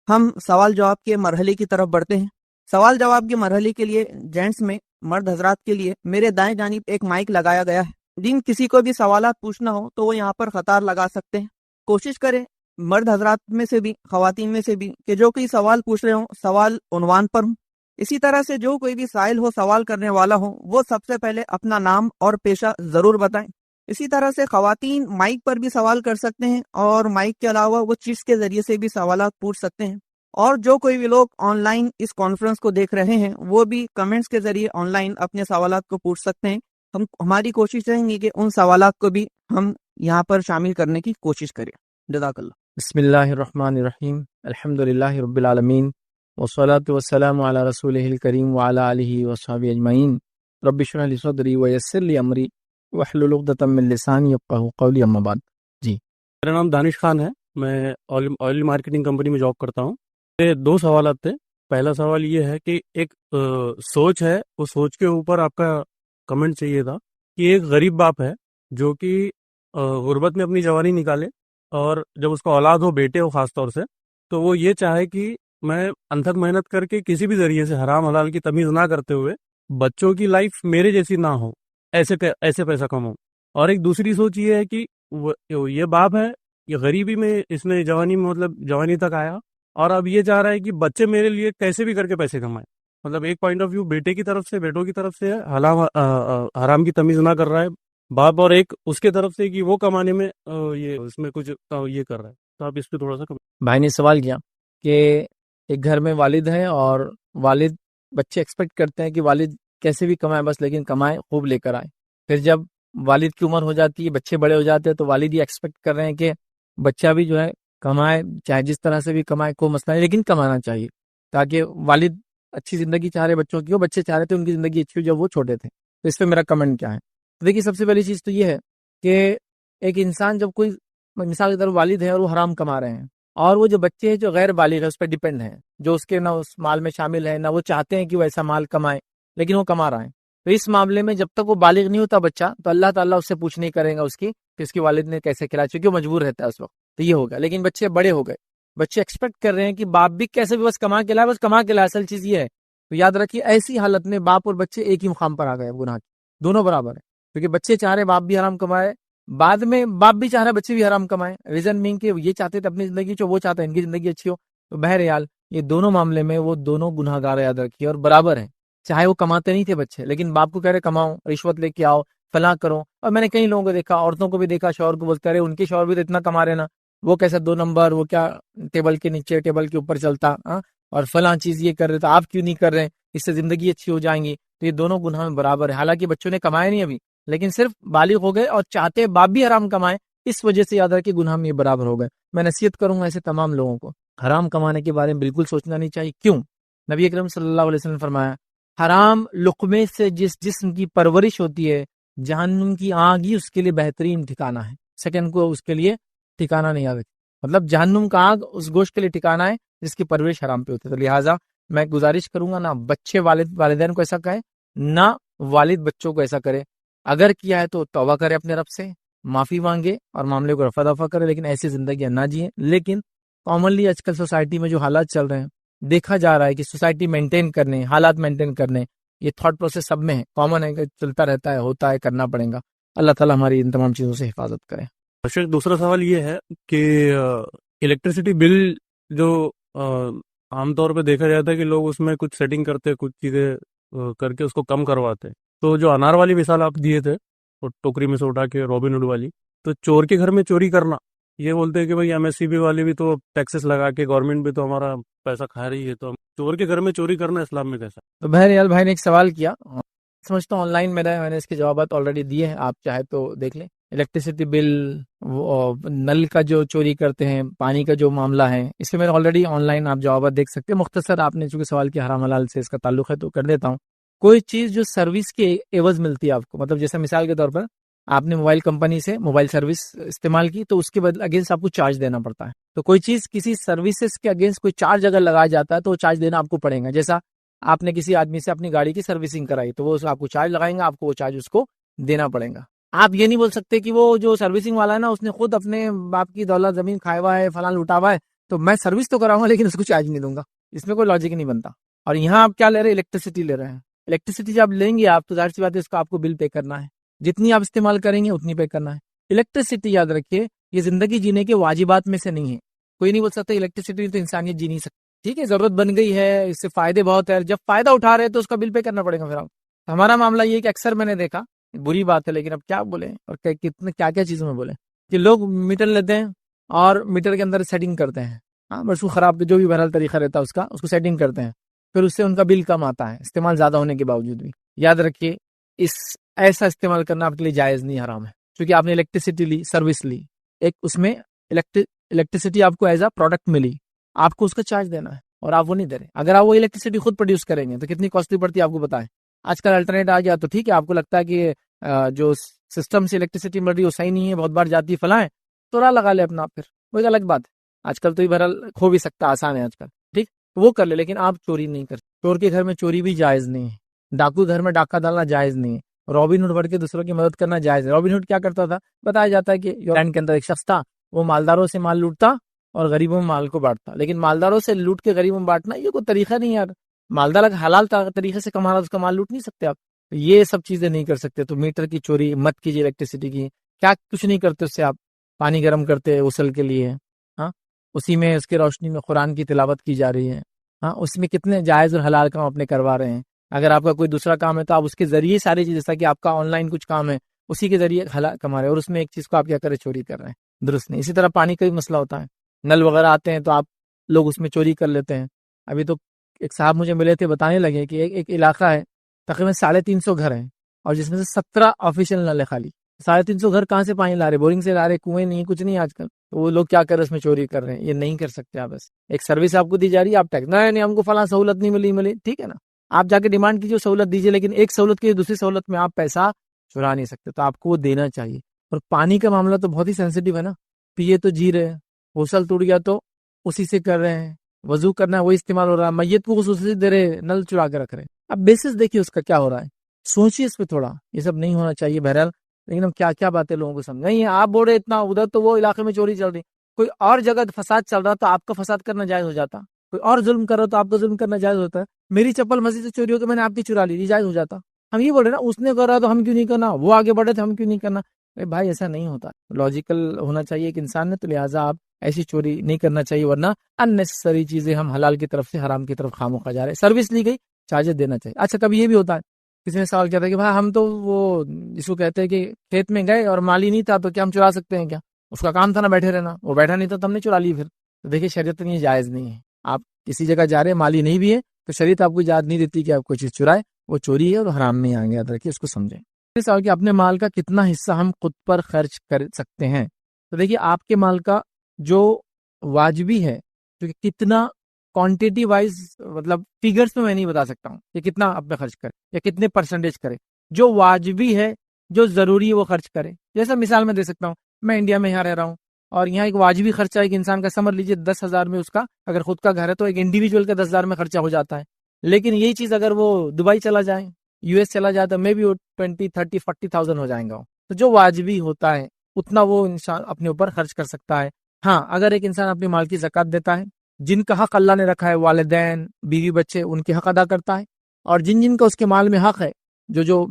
ہم سوال جواب کے مرحلے کی طرف بڑھتے ہیں۔ سوال جواب کے مرحلے کے لیے جینٹس میں مرد حضرات کے لیے میرے دائیں جانب ایک مائک لگایا گیا ہے، جن کسی کو بھی سوالات پوچھنا ہو تو وہ یہاں پر قطار لگا سکتے ہیں۔ کوشش کریں مرد حضرات میں سے بھی خواتین میں سے بھی کہ جو کوئی سوال پوچھ رہے ہوں سوال عنوان پر ہوں۔ اسی طرح سے جو کوئی بھی سائل ہو، سوال کرنے والا ہو، وہ سب سے پہلے اپنا نام اور پیشہ ضرور بتائیں۔ اسی طرح سے خواتین مائک پر بھی سوال کر سکتے ہیں، اور مائک کے علاوہ وہ چیٹس کے ذریعے سے بھی سوالات پوچھ سکتے ہیں۔ اور جو کوئی بھی لوگ آن لائن اس کانفرنس کو دیکھ رہے ہیں وہ بھی کمنٹس کے ذریعے آن لائن اپنے سوالات کو پوچھ سکتے ہیں۔ ہماری کوشش رہیں گی کہ ان سوالات کو بھی ہم یہاں پر شامل کرنے کی کوشش کریں۔ جزاک اللہ۔ بسم اللہ الرحمن الرحیم، الحمدللہ رب العالمین، والصلاة والسلام علی رسولہ الکریم وعلی آلہ وصحبہ اجمعین۔ رب اشرح لی صدری ویسر لی امری واحلل عقدۃ من لسانی یفقہوا قولی، اما بعد۔ میرا نام دانش خان ہے، میں آئل مارکیٹنگ کمپنی میں جاب کرتا ہوں۔ میرے دو سوالات تھے۔ پہلا سوال یہ ہے کہ ایک سوچ ہے، اس سوچ کے اوپر آپ کا کمنٹ چاہیے تھا کہ ایک غریب باپ ہے جو کہ غربت میں اپنی جوانی نکالے، اور جب اس کا اولاد ہو، بیٹے ہو خاص طور سے، تو وہ یہ چاہے کہ میں انتھک محنت کر کے کسی بھی ذریعے سے حرام حلال کی تمیز نہ کرتے ہوئے بچوں کی لائف میرے جیسی نہ ہو، ایسے پیسہ کماؤں۔ اور ایک دوسری سوچ یہ ہے کہ یہ باپ ہے، یہ غریبی میں اس نے جوانی تک آیا، اور اب یہ چاہ رہا ہے کہ بچے میرے لیے کیسے بھی کر کے پیسے کمائیں۔ مطلب ایک پوائنٹ آف ویو بیٹوں کی طرف سے حرام کی تمیز نہ کر رہا ہے باپ، اور ایک اس کے طرف سے کہ وہ کمانے میں اس میں کچھ یہ کر رہا ہے۔ تو آپ اس پہ تھوڑا سا بھائی نے سوال کیا کہ ایک گھر میں والد ہے اور والد، بچے ایکسپیکٹ کرتے ہیں کہ والد کیسے بھی کمائے بس، لیکن کمائے خوب لے کر آئے۔ پھر جب والد کی عمر ہو جاتی ہے، بچے بڑے ہو جاتے ہیں، تو والد یہ ایکسپیکٹ کر رہے ہیں کہ بچہ بھی جو ہے کمائے، چاہے جس طرح سے بھی کمائے، کوئی مسئلہ نہیں، لیکن کمانا چاہیے، تاکہ والد اچھی زندگی چاہ رہے بچوں کی ہو، بچے چاہ رہے تھے ان کی زندگی اچھی ہو جب وہ چھوٹے تھے۔ تو اس پہ میرا کمنٹ کیا ہے؟ دیکھیے، سب سے پہلی چیز تو یہ ہے کہ ایک انسان جب کوئی مثال کی طرف والد ہے اور وہ حرام کما رہے ہیں، اور وہ جو بچے ہیں جو غیر بالغ ہے اس پہ ڈیپینڈ ہیں، جو اس کے نہ اس مال میں شامل ہے، نہ وہ چاہتے ہیں کہ وہ ایسا مال کمائے، لیکن وہ کما رہا ہے، تو اس معاملے میں جب تک وہ بالغ نہیں ہوتا بچہ، تو اللہ تعالیٰ اس سے پوچھ نہیں کرے گا اس کی کہ اس کی والد نے کیسے کھلایا، چونکہ وہ مجبور رہتا ہے اس وقت، تو یہ ہوگا۔ لیکن بچے بڑے ہو گئے، بچے ایکسپیکٹ کر رہے ہیں کہ باپ بھی کیسے بھی بس کما کے لائے، بس کما کے لائے، اصل چیز یہ ہے۔ تو یاد رکھیے ایسی حالت میں باپ اور بچے ایک ہی مقام پر آ گئے، گناہ کی دونوں برابر ہیں، کیونکہ بچے چاہ رہے باپ بھی حرام کمائے، بعد میں باپ بھی چاہ رہے بچے بھی حرام کمائے، ریزن مین کہ یہ چاہتے تھے اپنی زندگی جو وہ چاہتے ہیں ان کی زندگی اچھی ہو۔ تو بہرحال یہ دونوں معاملے میں وہ دونوں گناہ گار، یاد رکھیے، اور برابر ہیں، چاہے وہ کماتے نہیں تھے بچے، لیکن باپ کو کہہ رہے کماؤ، رشوت لے کے آؤ، فلاں کرو۔ اور میں نے کئی لوگوں کو دیکھا، عورتوں کو بھی دیکھا، شوہر کو بولتے رہے ان کے شوہر بھی تو اتنا کما رہے نا، وہ کیسا 2 نمبر، وہ کیا ٹیبل کے نیچے ٹیبل کے اوپر چلتا، اور فلاں چیز یہ کر رہے تو آپ کیوں نہیں کر رہے، اس سے زندگی اچھی ہو جائیں گی۔ تو یہ دونوں گناہ میں برابر ہے، حالانکہ بچوں نے کمائے نہیں ابھی، لیکن صرف بالغ ہو گئے اور چاہتے باپ بھی حرام کمائے، اس وجہ سے یاد رکھیں گناہ میں یہ برابر ہو گئے۔ میں نصیحت کروں گا ایسے تمام لوگوں کو، حرام کمانے کے بارے میں بالکل سوچنا نہیں چاہیے۔ کیوں؟ نبی اکرم صلی اللہ علیہ وسلم نے فرمایا، حرام لقمے سے جس جسم کی پرورش ہوتی ہے، جہنم کی آگ ہی اس کے لیے بہترین ٹھکانہ ہے، سیکنڈ کو اس کے لیے ٹھکانہ نہیں آگے، مطلب جہنم کا آگ اس گوشت کے لیے ٹھکانہ ہے جس کی پرورش حرام پہ ہوتی ہے۔ تو لہٰذا میں گزارش کروں گا، نہ بچے والدین کو ایسا کہیں، نہ والد بچوں کو ایسا کرے، اگر کیا ہے تو توبہ کرے اپنے رب سے، معافی مانگے اور معاملے کو رفع دفع کرے، لیکن ایسی زندگیاں نہ جئیں۔ لیکن کامنلی آج کل سوسائٹی میں جو حالات چل رہے ہیں، دیکھا جا رہا ہے کہ سوسائٹی مینٹین کرنے، حالات مینٹین کرنے، یہ تھاٹ پروسیس سب میں ہے، کامن ہے، کہ چلتا رہتا ہے، ہوتا ہے، کرنا پڑے گا۔ اللہ تعالیٰ ہماری ان تمام چیزوں سے حفاظت کرے۔ دوسرا سوال یہ ہے کہ الیکٹریسٹی بل جو عام طور پہ دیکھا جاتا ہے کہ لوگ اس میں کچھ سیٹنگ کرتے، کچھ چیزیں کر کے اس کو کم کرواتے، تو جو انار والی مثال آپ دیے تھے، اور ٹوکری میں سے اٹھا کے روبن ہوڈ والی، تو چور کے گھر میں چوری کرنا، یہ بولتے ہیں کہ بھائی ایم ایس سی بی والے بھی تو ٹیکسز لگا کے گورنمنٹ بھی تو ہمارا پیسہ کھا رہی ہے، تو چور کے گھر میں چوری کرنا اسلام میں کیسا؟ تو بہرحال بھائی نے ایک سوال کیا، سمجھتا ہوں آن لائن میں نے اس کے جوابات آلریڈی دیے ہیں, آپ چاہے تو دیکھ لیں. الیکٹریسٹی بل, نل کا جو چوری کرتے ہیں, پانی کا جو معاملہ ہے, اس میں آلریڈی آن لائن آپ جوابات دیکھ سکتے ہیں. مختصر آپ نے چونکہ سوال کیا حرام حلال سے اس کا تعلق ہے تو کر دیتا ہوں. کوئی چیز جو سروس کے عوض ملتی ہے آپ کو, مطلب جیسے مثال کے طور پر آپ نے موبائل کمپنی سے موبائل سروس استعمال کی تو اس کے بدلے اگینسٹ آپ کو چارج دینا پڑتا ہے. تو کوئی چیز کسی سروسز کے اگینسٹ کوئی چارج اگر لگایا جاتا ہے تو وہ چارج دینا آپ کو پڑے گا. جیسا آپ نے کسی آدمی سے اپنی گاڑی کی سروسنگ کرائی تو وہ آپ کو چارج لگائیں گا, آپ کو وہ چارج اس کو دینا پڑے گا. آپ یہ نہیں بول سکتے کہ وہ جو سروسنگ والا ہے نا اس نے خود اپنے باپ کی دولت زمین کھایا ہوا ہے, فلاں لوٹا ہوا ہے, تو میں سروس تو کراؤں گا لیکن اس کو چارج نہیں دوں گا. اس میں کوئی لاجک نہیں بنتا. اور یہاں آپ کیا لے رہے ہیں, الیکٹریسٹی لے رہے ہیں. الیکٹریسٹی جب لیں گے آپ تو ظاہر سی بات ہے اس کا آپ کو بل پے کرنا ہے, جتنی آپ استعمال کریں گے اتنی پے کرنا ہے. الیکٹریسٹی یاد رکھیے یہ زندگی جینے کے واجبات میں سے نہیں ہے. کوئی نہیں بول سکتا الیکٹریسٹی تو انسانیت جی نہیں سکتی. ٹھیک ہے, ضرورت بن گئی ہے, اس سے فائدے بہت ہے, جب فائدہ اٹھا رہے ہیں تو اس کا بل پے کرنا پڑے گا. پھر آپ ہمارا معاملہ یہ ہے کہ اکثر میں نے دیکھا, بری بات ہے لیکن اب کیا بولیں اور کتنے کیا کیا چیزوں میں بولیں, کہ لوگ میٹر لیتے ہیں اور میٹر کے اندر سیٹنگ کرتے ہیں. ہاں بس وہ خراب جو بھی بہرحال طریقہ رہتا ہے اس کو سیٹنگ کرتے ہیں, پھر اس سے ان کا بل کم آتا ہے استعمال زیادہ ہونے کے باوجود بھی. یاد رکھیے ایسا استعمال کرنا آپ کے لیے جائز نہیں, حرام ہے. کیونکہ آپ نے الیکٹریسٹی لی, سروس لی, ایک اس میں الیکٹریسٹی آپ کو ایز اے پروڈکٹ ملی, آپ کو اس کا چارج دینا ہے اور آپ وہ نہیں دے رہے. اگر آپ وہ الیکٹریسٹی خود پروڈیوس کریں گے تو کتنی کاسٹلی پڑتی ہے آپ کو بتائیں. آج کل الٹرنیٹ آ گیا تو ٹھیک ہے, آپ کو لگتا ہے کہ جو سسٹم سے الیکٹریسٹی مل رہی ہے وہ صحیح نہیں ہے, بہت بار جاتی ہے فلاں ہے, تو راہ لگا لے اپنا, پھر وہ ایک الگ بات ہے. آج کل تو یہ بہرحال کھو بھی سکتا, آسان ہے آج کل, ٹھیک وہ کر لے, لیکن آپ چوری نہیں کر. چور کے گھر میں چوری بھی جائز نہیں ہے, ڈاکو گھر میں ڈاکہ ڈالنا جائز نہیں ہے, رابن ہوڈ بڑھ کے دوسروں کی مدد کرنا جائز ہے. رابن ہوڈ کیا کرتا تھا, بتایا جاتا ہے کہ یورلینڈ کے اندر ایک شخص تھا, وہ مالداروں سے مال لوٹتا اور غریبوں میں مال کو بانٹتا. لیکن مالداروں سے لوٹ کے غریبوں میں بانٹنا یہ کوئی طریقہ نہیں یار. مالدار اگر حلال طریقے سے کما رہا اس کا مال لوٹ نہیں سکتے آپ, یہ سب چیزیں نہیں کر سکتے. تو میٹر کی چوری مت کیجیے, الیکٹریسٹی کی کیا کچھ نہیں کرتے اس سے, آپ پانی گرم کرتے غسل کے لیے, ہاں اسی میں اس کی روشنی میں قرآن کی تلاوت کی جا رہی ہے, ہاں اس میں کتنے جائز اور حلال کام اپنے کروا رہے ہیں. اگر آپ کا کوئی دوسرا کام ہے تو آپ اس کے ذریعے ساری چیز, جیسا کہ آپ کا آن لائن کچھ کام ہے اسی کے ذریعے حلال کما رہے ہیں, اور اس میں ایک چیز کو آپ کیا کریں, چوری کر رہے ہیں, درست نہیں. اسی طرح پانی کا بھی مسئلہ ہوتا ہے, نل وغیرہ آتے ہیں تو آپ لوگ اس میں چوری کر لیتے ہیں. ابھی تو ایک صاحب مجھے ملے تھے, بتانے لگے کہ ایک علاقہ ہے تقریباً 350 گھر ہیں اور جس میں سے 17 آفیشیل نل ہے خالی. 350 گھر کہاں سے پانی لا رہے, بورنگ سے لا رہے, کنویں نہیں, کچھ نہیں آج کل. تو وہ لوگ کیا کر رہے ہیں, اس میں چوری کر رہے ہیں. یہ نہیں کر سکتے آپ, بس ایک سروس آپ کو دی جا رہی ہے, آپ ٹیکس نہیں ہم کو فلاں سہولت نہیں ملی, ٹھیک ہے نا, آپ جا کے ڈیمانڈ کیجیے سہولت دیجیے, لیکن ایک سہولت کی دوسری سہولت میں آپ پیسہ چرا نہیں سکتے, تو آپ کو وہ دینا چاہیے. اور پانی کا معاملہ تو بہت ہی سینسیٹیو ہے نا, پیے تو جی رہے ہیں, غسل ٹوٹ گیا تو اسی سے کر رہے ہیں, وضو کرنا ہے وہی استعمال ہو رہا ہے, میت کو خصوصی دے رہے, نل چرا کے رکھ رہے ہیں. اب بیسس دیکھیے اس کا کیا ہو رہا ہے, سوچیے اس پہ تھوڑا, یہ سب نہیں ہونا چاہیے بہرحال. لیکن ہم کیا باتیں لوگوں کو سمجھائیں, آپ بول رہے اتنا ادھر تو وہ علاقے میں چوری چل رہی, کوئی اور جگہ فساد چل رہا تو آپ کا فساد کرنا جائز ہو جاتا, کوئی اور ظلم کر رہا تو آپ کا ظلم کرنا جائز ہوتا ہے. میری چپل مسجد سے چوری ہو کے میں نے آپ کی چرا لی, جائز ہو جاتا. ہم یہ بول رہے نا اس نے کرا تو ہم کیوں نہیں کرنا, وہ آگے بڑھے تھے ہم کیوں نہیں کرنا. بھائی ایسا نہیں ہوتا, لاجیکل ہونا چاہیے ایک انسان نے, تو لہٰذا آپ ایسی چوری نہیں کرنا چاہیے, ورنہ اننیسسری چیزیں ہم حلال کی طرف سے حرام کی طرف خاموخواہ جا رہے ہیں. سروس لی گئی, چارجز دینا چاہیے. اچھا کبھی یہ بھی ہوتا ہے, کسی نے سوال کیا تھا کہ بھائی ہم تو وہ جس کو کہتے ہیں کہ کھیت میں گئے اور مالی نہیں تھا تو کیا ہم چرا سکتے ہیں کیا, اس کا کام تھا نا بیٹھے رہنا, وہ بیٹھا نہیں تھا تو ہم نے چرا لی. پھر تو دیکھیے شریعت میں یہ جائز نہیں ہے. آپ کسی جگہ جا رہے ہیں مالی نہیں بھی ہے تو شریعت آپ کو اجازت نہیں دیتی کہ آپ کوئی چیز چرائے, وہ چوری ہے اور حرام میں آگے, یاد رکھیے اس کو سمجھیں. سوال کہ اپنے مال کا کتنا حصہ ہم خود پر خرچ کر سکتے ہیں. تو دیکھیے آپ کے مال کا جو واجبی ہے, کیونکہ کتنا کوانٹیٹی وائز مطلب فیگرز میں نہیں بتا سکتا ہوں کہ کتنا آپ پہ خرچ کرے یا کتنے پرسنٹیج کرے. جو واجبی ہے جو ضروری ہے وہ خرچ کرے. جیسا مثال میں دے سکتا ہوں, میں انڈیا میں یہاں رہ رہا ہوں اور یہاں ایک واجبی خرچہ ایک انسان کا سمجھ لیجیے 10,000 میں اس کا اگر خود کا گھر ہے تو ایک انڈیویجول کا 10,000 میں خرچہ ہو جاتا ہے. لیکن یہی چیز اگر وہ دبئی چلا جائے, یو ایس چلا جاتا ہے, میں بھی 20, 30, 40,000 ہو جائیں گا. تو جو واجبی ہوتا ہے اتنا وہ انسان اپنے اوپر خرچ کر سکتا ہے. ہاں اگر ایک انسان اپنے مال کی زکوٰۃ دیتا ہے, جن کا حق اللہ نے رکھا ہے, والدین, بیوی, بچے, ان کے حق ادا کرتا ہے, اور جن کا اس کے مال میں حق ہے, جو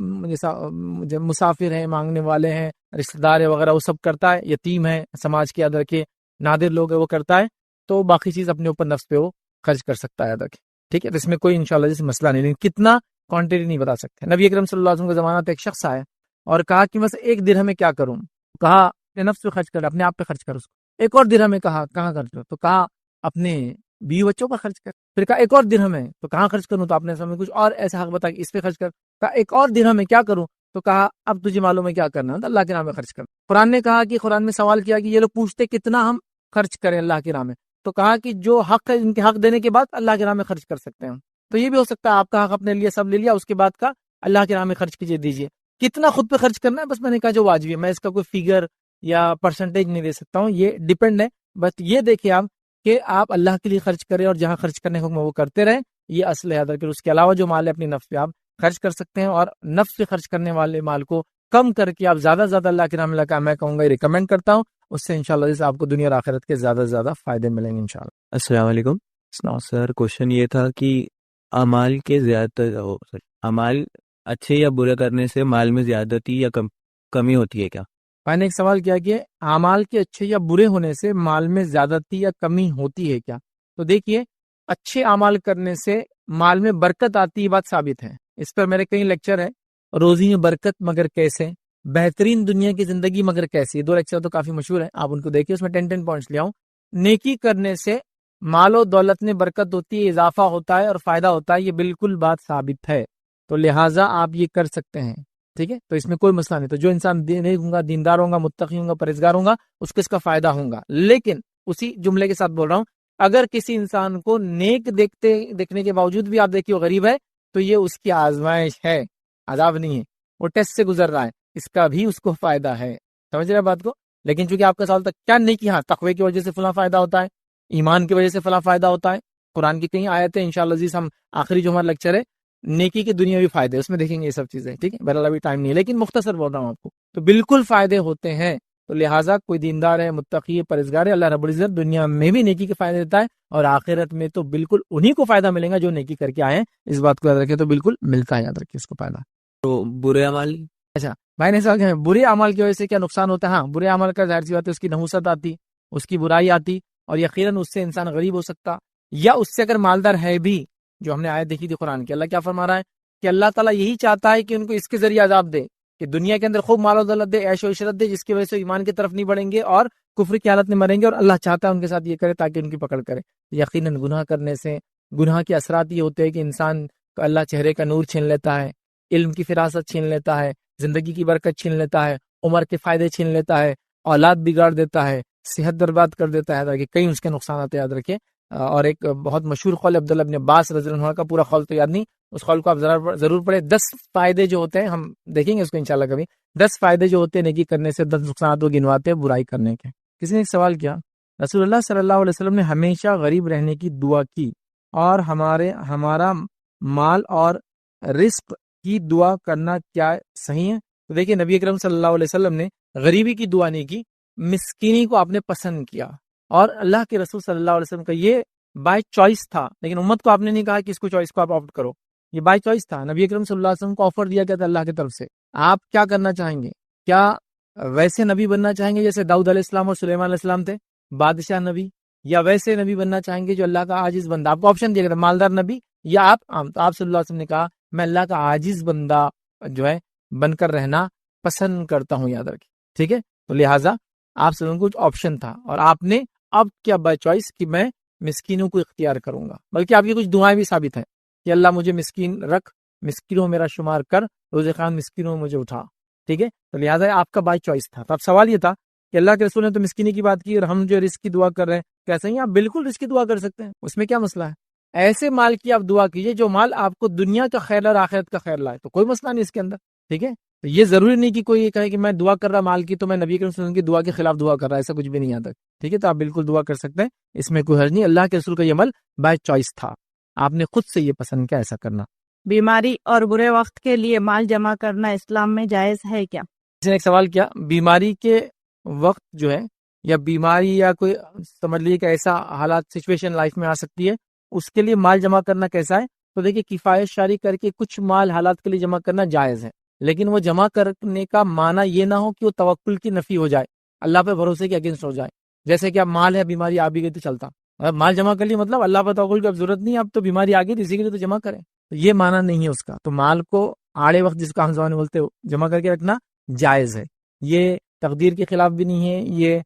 مسافر ہیں, مانگنے والے ہیں, رشتہ دار ہے وغیرہ, وہ سب کرتا ہے. یتیم ہے, سماج کے ادر کے نادر لوگ ہیں, وہ کرتا ہے. تو باقی چیز اپنے اوپر نفس پہ وہ خرچ کر سکتا ہے ادر کے, ٹھیک ہے. تو اس میں کوئی انشاءاللہ جیسے مسئلہ نہیں, لیکن کتنا کوانٹٹی نہیں بتا سکتے. نبی اکرم صلی اللہ علیہ وسلم کا زمانہ تھا, ایک شخص آیا اور کہا کہ بس 1 درہم میں کیا کروں. کہا اپنے نفس پہ خرچ کر, اپنے آپ پہ خرچ کر. اس کو 1 اور درہم میں کہا کہاں خرچ کرو, تو کہا اپنے بیوی بچوں پر خرچ کر. پھر کہا 1 اور درہم ہے تو کہاں خرچ کروں, تو آپ نے سمجھ کچھ اور ایسا حق بتا کہ اس پہ خرچ کر. کہا ایک اور درہم میں کیا کروں؟ تو کہا اب تجھے معلوم ہے کیا کرنا ہے، اللہ کے نام میں خرچ کرنا۔ قرآن نے کہا کہ قرآن میں سوال کیا کہ یہ لوگ پوچھتے کتنا ہم خرچ کریں اللہ کے نام میں، تو کہا کہ جو حق ہے ان کے حق دینے کے بعد اللہ کے نام میں خرچ کر سکتے ہیں ہم۔ تو یہ بھی ہو سکتا ہے آپ کا حق اپنے لیے سب لے لیا، اس کے بعد کا اللہ کے نام میں خرچ کیجیے، دیجیے۔ کتنا خود پہ خرچ کرنا ہے بس میں نے کہا جو واجب ہے، میں اس کا کوئی فگر یا پرسنٹیج نہیں دے سکتا ہوں، یہ ڈیپینڈ ہے۔ بس یہ دیکھیں آپ کہ آپ اللہ کے لیے خرچ کریں اور جہاں خرچ کرنے کا حکم ہے وہ کرتے رہیں، یہ اصل ہے۔ پھر اس کے علاوہ جو مال ہے اپنی نفس پہ آپ خرچ کر سکتے ہیں، اور نفس پہ خرچ کرنے والے مال کو کم کر کے آپ زیادہ سے زیادہ اللہ کے نام میں لگا، میں کہوں گا یہ ریکمینڈ کرتا ہوں، اس سے انشاءاللہ جیسے آپ کو دنیا اور آخرت کے زیادہ سے زیادہ فائدے ملیں گے انشاءاللہ۔ السلام علیکم سر، کوشچن یہ تھا کہ اعمال کے اعمال اچھے یا برے کرنے سے مال میں زیادتی یا کمی ہوتی ہے کیا؟ میں نے ایک سوال کیا کہ اعمال کے اچھے یا برے ہونے سے مال میں زیادتی یا کمی ہوتی ہے کیا؟ تو دیکھیے اچھے اعمال کرنے سے مال میں برکت آتی ہے، بات ثابت ہے۔ اس پر میرے کئی لیکچر ہیں، روزی میں برکت مگر کیسے، بہترین دنیا کی زندگی مگر کیسی، 2 لیکچر تو کافی مشہور ہیں، آپ ان کو دیکھیے، اس میں 10 پوائنٹس لے آؤں۔ نیکی کرنے سے مال و دولت میں برکت ہوتی ہے، اضافہ ہوتا ہے اور فائدہ ہوتا ہے، یہ بالکل بات ثابت ہے، تو لہٰذا آپ یہ کر سکتے ہیں، ٹھیک ہے؟ تو اس میں کوئی مسئلہ نہیں۔ تو جو انسان نیک ہوں گا، دیندار ہوں گا، متقی ہوں گا، پرہیزگار ہوں گا، اس کو اس کا فائدہ ہوگا۔ لیکن اسی جملے کے ساتھ بول رہا ہوں، اگر کسی انسان کو نیک دیکھنے کے باوجود بھی آپ دیکھیے وہ غریب ہے، تو یہ اس کی آزمائش ہے، عذاب نہیں ہے، وہ ٹیسٹ سے گزر رہا ہے، اس کا بھی اس کو فائدہ ہے۔ سمجھ رہے بات کو؟ لیکن چونکہ آپ کا سوال تک کیا نہیں کیا، تقوی کی وجہ سے فلاں فائدہ ہوتا ہے، ایمان کی وجہ سے فلاں فائدہ ہوتا ہے، قرآن کی کئی آیتیں انشاءاللہ عزیز، ہم آخری جو ہمارا لیکچر ہے نیکی کے دنیاوی فائدے اس میں دیکھیں گے یہ سب چیزیں، ٹھیک ہے؟ بہرحال ابھی ٹائم نہیں ہے، لیکن مختصر بول رہا ہوں آپ کو، تو بالکل فائدے ہوتے ہیں۔ تو لہٰذا کوئی دیندار ہے، متقی ہے، پرہیزگار ہے، اللہ رب العزت دنیا میں بھی نیکی کے فائدے دیتا ہے، اور آخرت میں تو بالکل انہی کو فائدہ ملے گا جو نیکی کر کے آئے ہیں، اس بات کو یاد رکھیں، تو بالکل ملتا ہے، یاد رکھیں اس کو فائدہ۔ تو برے اعمال؟ اچھا بھائی نے سوال کیا برے اعمال کی وجہ سے کیا نقصان ہوتا ہے؟ ہاں، برے اعمال کا ظاہر سی بات ہے اس کی نحوست آتی، اس کی برائی آتی، اور یقیناً اس سے انسان غریب ہو سکتا، یا اس سے اگر مالدار ہے بھی، جو ہم نے آیت دیکھی تھی قرآن کی، اللہ کیا فرما رہا ہے کہ اللہ تعالیٰ یہی چاہتا ہے کہ ان کو اس کے ذریعے عذاب دے، کہ دنیا کے اندر خوب مال و دولت دے، عیش و عشرت دے، جس کی وجہ سے ایمان کی طرف نہیں بڑھیں گے اور کفر کی حالت میں مریں گے، اور اللہ چاہتا ہے ان کے ساتھ یہ کرے تاکہ ان کی پکڑ کرے۔ یقیناً گناہ کرنے سے گناہ کے اثرات یہ ہوتے ہیں کہ انسان کو اللہ چہرے کا نور چھین لیتا ہے، علم کی فراست چھین لیتا ہے، زندگی کی برکت چھین لیتا ہے، عمر کے فائدے چھین لیتا ہے، اولاد بگاڑ دیتا ہے، صحت برباد کر دیتا ہے، تاکہ کئی اس کے نقصانات یاد رکھیں۔ اور ایک بہت مشہور قول عبداللہ بن عباس رضی اللہ عنہ کا، پورا قول تو یاد نہیں، اس قول کو آپ ضرور پڑھیں۔ 10 فائدے جو ہوتے ہیں، ہم دیکھیں گے اس کو انشاءاللہ کبھی، 10 فائدے جو ہوتے ہیں نیکی کرنے سے، 10 نقصانات وہ گنواتے ہیں برائی کرنے کے۔ کسی نے ایک سوال کیا، رسول اللہ صلی اللہ علیہ وسلم نے ہمیشہ غریب رہنے کی دعا کی، اور ہمارا مال اور رزق کی دعا کرنا کیا صحیح ہے؟ تو دیکھیں نبی اکرم صلی اللہ علیہ وسلم نے غریبی کی دعا نہیں کی، مسکینی کو آپ نے پسند کیا، اور اللہ کے رسول صلی اللہ علیہ وسلم کا یہ بائی چوائس تھا، لیکن امت کو آپ نے نہیں کہا کہ اس کو چوائس کو آپ آپٹ کرو، یہ بائی چوائس تھا، نبی اکرم صلی اللہ علیہ وسلم کو آفر دیا گیا تھا اللہ کی طرف سے۔ آپ کیا کرنا چاہیں گے؟ کیا ویسے نبی بننا چاہیں گے جیسے داؤد علیہ السلام اور سلیمان علیہ السلام تھے، بادشاہ نبی، یا ویسے نبی بننا چاہیں گے جو اللہ کا عاجز بندہ؟ آپ کو آپشن دیا گیا تھا، مالدار نبی یا آپ عام۔ تو آپ صلی اللہ علیہ وسلم نے کہا میں اللہ کا عاجز بندہ جو ہے بن کر رہنا پسند کرتا ہوں، یاد رکھیں، ٹھیک ہے؟ تو لہٰذا آپ سے کچھ آپشن تھا، اور آپ نے اب کیا بائی چوائس کہ میں مسکینوں کو اختیار کروں گا، بلکہ آپ کی کچھ دعائیں بھی ثابت ہیں کہ اللہ مجھے مسکین رکھ، مسکینوں میرا شمار کر، روز خان مسکینوں مجھے اٹھا، ٹھیک ہے؟ تو لہٰذا آپ کا بائی چوائس تھا۔ تو اب سوال یہ تھا کہ اللہ کے رسول نے تو مسکینی کی بات کی، اور ہم جو رزق کی دعا کر رہے ہیں، کیسے ہی آپ بالکل رزق کی دعا کر سکتے ہیں، اس میں کیا مسئلہ ہے؟ ایسے مال کی آپ دعا کیجئے جو مال آپ کو دنیا کا خیر اور آخرت کا خیر لائے، تو کوئی مسئلہ نہیں اس کے اندر، ٹھیک ہے؟ تو یہ ضروری نہیں کہ کوئی یہ کہے کہ میں دعا کر رہا مال کی تو میں نبی کریم صلی اللہ علیہ وسلم کی دعا کے خلاف دعا کر رہا، ایسا کچھ بھی نہیں آتا، ٹھیک ہے؟ تو آپ بالکل دعا کر سکتے ہیں، اس میں کوئی حرج نہیں، اللہ کے رسول کا یہ عمل بائی چوائس تھا، آپ نے خود سے یہ پسند کیا ایسا کرنا۔ بیماری اور برے وقت کے لیے مال جمع کرنا اسلام میں جائز ہے کیا؟ کسی نے ایک سوال کیا، بیماری کے وقت جو ہے، یا بیماری یا کوئی سمجھ لیجیے کہ ایسا حالات سچویشن لائف میں آ سکتی ہے، اس کے لیے مال جمع کرنا کیسا ہے؟ تو دیکھیے کفایت شاری کر کے کچھ مال حالات کے لیے جمع کرنا جائز ہے، لیکن وہ جمع کرنے کا معنی یہ نہ ہو کہ وہ توکل کی نفی ہو جائے، اللہ پہ بھروسے کے اگینسٹ ہو جائے، جیسے کہ اب مال ہے، بیماری آ بھی گئی تو چلتا، اب مال جمع کر لی مطلب اللہ پہ توکل کی اب ضرورت نہیں، اب تو بیماری آ گئی اسی کے لیے تو جمع کریں، تو یہ معنی نہیں ہے اس کا۔ تو مال کو آڑے وقت جس کا ہم زبان بولتے ہو جمع کر کے رکھنا جائز ہے، یہ تقدیر کے خلاف بھی نہیں ہے، یہ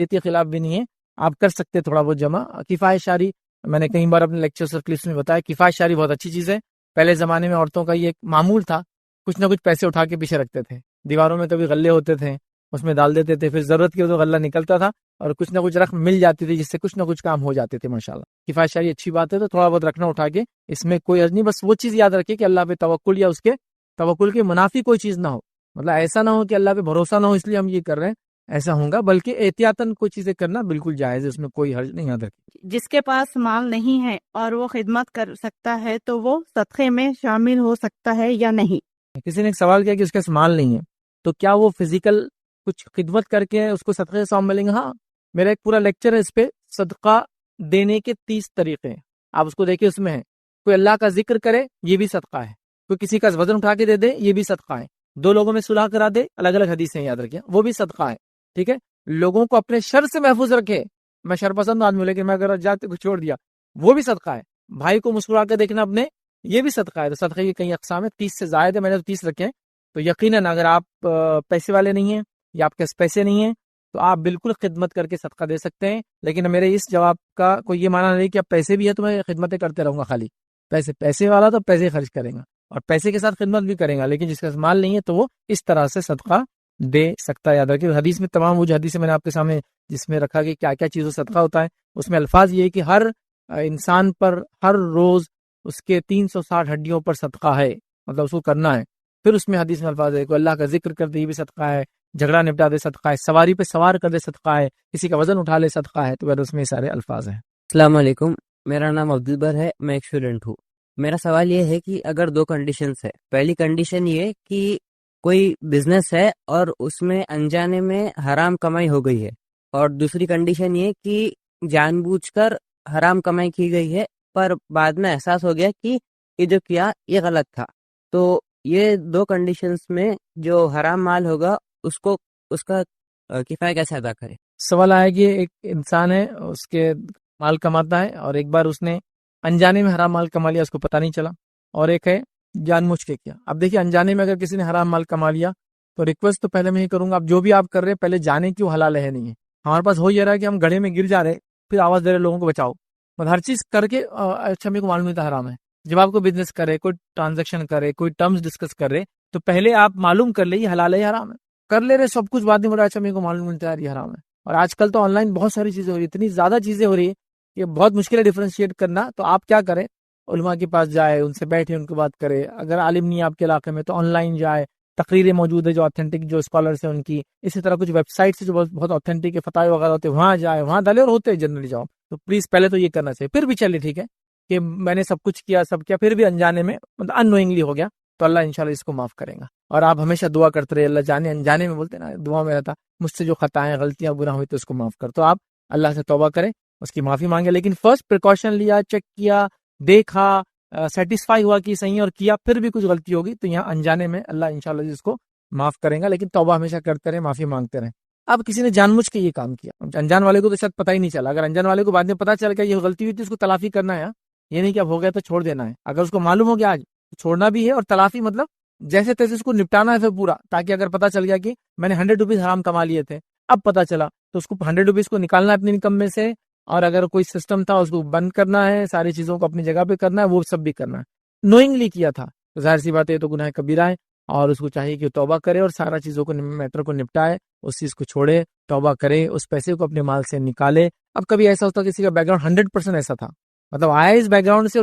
کے خلاف بھی نہیں ہے، آپ کر سکتے تھوڑا بہت جمع۔ کفایت شاری میں نے کئی بار اپنے لیکچرز اور کلپس میں بتایا، کفایت شاری بہت اچھی چیز ہے، پہلے زمانے میں عورتوں کا یہ ایک معمول تھا کچھ نہ کچھ پیسے اٹھا کے پیچھے رکھتے تھے. دیواروں میں کبھی غلے ہوتے تھے, اس میں ڈال دیتے تھے, پھر ضرورت کی تو غلہ نکلتا تھا اور کچھ نہ کچھ رقم مل جاتی تھی جس سے کچھ نہ کچھ کام ہو جاتے تھے. ماشاءاللہ کفایت شاعری اچھی بات ہے, تو تھوڑا بہت رکھنا اٹھا کے, اس میں کوئی حرج نہیں. بس وہ چیز یاد رکھے کہ اللہ پہ توکل یا اس کے توکل کے منافی کوئی چیز نہ ہو. مطلب ایسا نہ ہو کہ اللہ پہ بھروسہ نہ ہو اس لیے ہم یہ کر رہے ہیں, ایسا ہوگا. بلکہ احتیاطاً کوئی چیزیں کرنا بالکل جائز ہے, اس میں کوئی حرج نہیں. یاد رکھے جس کے پاس مال نہیں ہے اور وہ خدمت کر سکتا ہے تو وہ صدقے میں شامل ہو سکتا ہے یا نہیں؟ کسی نے ایک سوال کیا کہ اس کے پاس مال نہیں ہے تو کیا وہ فزیکل کچھ خدمت کر کے اس کو صدقے ثواب ملیں گے؟ ہاں, میرا ایک پورا لیکچر ہے اس پہ, صدقہ دینے کے 30 طریقے ہیں, آپ اس کو دیکھیں. اس میں ہے کوئی اللہ کا ذکر کرے, یہ بھی صدقہ ہے. کوئی کسی کا وزن اٹھا کے دے دے, یہ بھی صدقہ ہے. 2 لوگوں میں صلح کرا دے, الگ الگ حدیثیں یاد رکھیں, وہ بھی صدقہ ہے. ٹھیک ہے, لوگوں کو اپنے شر سے محفوظ رکھے. میں شر پسند آدمی ہوں لیکن میں اگر جاتے کو چھوڑ دیا, وہ بھی صدقہ ہے. بھائی کو مسکرا کے دیکھنا اپنے, یہ بھی صدقہ ہے. تو صدقے کی کئی اقسام ہے, 30 سے زائد ہے, میں نے تو 30 رکھے ہیں. تو یقیناً اگر آپ پیسے والے نہیں ہیں یا آپ کے پاس پیسے نہیں ہیں تو آپ بالکل خدمت کر کے صدقہ دے سکتے ہیں. لیکن میرے اس جواب کا کوئی یہ معنی نہیں کہ اب پیسے بھی ہے تو میں خدمتیں کرتے رہوں گا. خالی پیسے والا تو پیسے خرچ کریں گا اور پیسے کے ساتھ خدمت بھی کریں گا, لیکن جس کا مال نہیں ہے تو وہ اس طرح سے صدقہ دے سکتا ہے. یاد رکھیں حدیث میں تمام وہ جو حدیث میں نے آپ کے سامنے جس میں رکھا کہ کیا کیا چیزوں صدقہ ہوتا ہے, اس میں الفاظ یہ ہے کہ ہر انسان پر ہر روز اس کے 360 ہڈیوں پر صدقہ ہے, مطلب اس کو کرنا ہے. پھر اس میں حدیث میں الفاظ ہے کہ اللہ کا ذکر کر دے, یہ بھی صدقہ ہے. جھگڑا نپٹا دے, صدقہ ہے. سواری پہ سوار کر دے, صدقہ ہے. کسی کا وزن اٹھا لے, صدقہ ہے. تو اس میں سارے الفاظ ہیں. السلام علیکم, میرا نام عبدالبر ہے, میں ایک اسٹوڈنٹ ہوں. میرا سوال یہ ہے کہ اگر 2 کنڈیشنز ہے. پہلی کنڈیشن یہ کہ کوئی بزنس ہے اور اس میں انجانے میں حرام کمائی ہو گئی ہے, اور دوسری کنڈیشن یہ کہ جان بوجھ کر حرام کمائی کی گئی ہے پر بعد میں احساس ہو گیا کہ یہ جو کیا یہ غلط تھا. تو یہ 2 کنڈیشنز میں جو حرام مال ہوگا اس کا کفایہ کیسے ادا کرے؟ سوال آیا کہ ایک انسان ہے, اس کے مال کماتا ہے اور ایک بار اس نے انجانے میں حرام مال کما لیا, اس کو پتہ نہیں چلا, اور ایک ہے جان مجھ کے کیا. اب دیکھیے انجانے میں اگر کسی نے حرام مال کما لیا تو ریکویسٹ تو پہلے میں ہی کروں گا, اب جو بھی آپ کر رہے ہیں پہلے جانے کیوں حلال ہے نہیں ہے. ہمارے پاس ہو یہ رہا ہے کہ ہم گڑھے میں گر جا رہے پھر آواز دے رہے لوگوں کو بچاؤ, مطلب ہر چیز کر کے اچھا میرے کو معلوم نہیں تھا حرام ہے. جب آپ کو بزنس کرے, کوئی ٹرانزیکشن کرے, کوئی ٹرمز ڈسکس کر رہے تو پہلے آپ معلوم کر لیں یہ حلال ہے یا حرام ہے. کر لے رہے سب کچھ, بعد میں بولا اچھا میرے کو معلوم نہیں تھا یہ حرام ہے. اور آج کل تو آن لائن بہت ساری چیزیں ہو رہی ہیں, اتنی زیادہ چیزیں ہو رہی ہے کہ بہت مشکل ہے ڈیفرینشیٹ کرنا. تو آپ کیا کریں, علماء کے پاس جائے, ان سے بیٹھے, ان کو بات کرے. اگر عالم نہیں ہے آپ کے علاقے میں تو آن لائن جائے, تقریریں موجود ہے جو آتھینٹک جو اسکالرس ہیں ان کی. اسی طرح کچھ ویب سائٹس جو بہت آتھینٹک ہے, فتاوی وغیرہ ہوتے ہیں, وہاں جائے, وہاں ڈالے اور ہوتے ہیں جنرلی جاؤ. تو پلیز پہلے تو یہ کرنا چاہیے. پھر بھی چلے ٹھیک ہے کہ میں نے سب کچھ کیا, سب کیا, پھر بھی انجانے میں مطلب اننوئنگلی ہو گیا, تو اللہ انشاءاللہ اس کو معاف کرے گا. اور آپ ہمیشہ دعا کرتے رہے, اللہ جانے انجانے میں بولتے نا دعا میں رہتا, مجھ سے جو خطائیں غلطیاں گناہ ہوئی تو اس کو معاف کر. تو آپ اللہ سے توبہ کریں, اس کی معافی مانگے, لیکن فرسٹ پریکاشن لیا, چیک کیا, دیکھا, سیٹسفائی ہوا کہ صحیح اور کیا, پھر بھی کچھ غلطی ہوگی تو یہاں انجانے میں اللہ انشاءاللہ اس کو معاف کرے گا. لیکن توبہ ہمیشہ کرتے رہے, معافی مانگتے رہیں. اب کسی نے جان مجھ کے یہ کام کیا, انجان والے کو تو شاید پتہ ہی نہیں چلا. اگر انجان والے کو بعد میں پتہ چل گیا یہ غلطی ہوئی تو اس کو تلافی کرنا ہے, یہ نہیں کہ اب ہو گیا تو چھوڑ دینا ہے. اگر اس کو معلوم ہو گیا آج چھوڑنا بھی ہے, اور تلافی مطلب جیسے تیسے اس کو نپٹانا ہے پھر پورا, تاکہ اگر پتہ چل گیا کہ میں نے 100 روپیز حرام کما لیے تھے, اب پتہ چلا تو اس کو 100 روپیز کو نکالنا ہے اپنی انکم میں سے, اور اگر کوئی سسٹم تھا اس کو بند کرنا ہے, ساری چیزوں کو اپنی جگہ پہ کرنا ہے, وہ سب بھی کرنا ہے. نوئنگلی کیا تھا تو ظاہر سی بات ہے تو گناہ کبیرہ ہے, اور اس کو چاہیے کہ توبہ کرے اور سارا چیزوں کو میٹر کو نپٹائے, اس چیز کو چھوڑے, توبہ کرے, اس پیسے کو اپنے مال سے نکالے. اب کبھی ایسا ہوتا کسی کا بیک گراؤنڈ 100% ایسا تھا, مطلب آیا اس بیک گراؤنڈ سے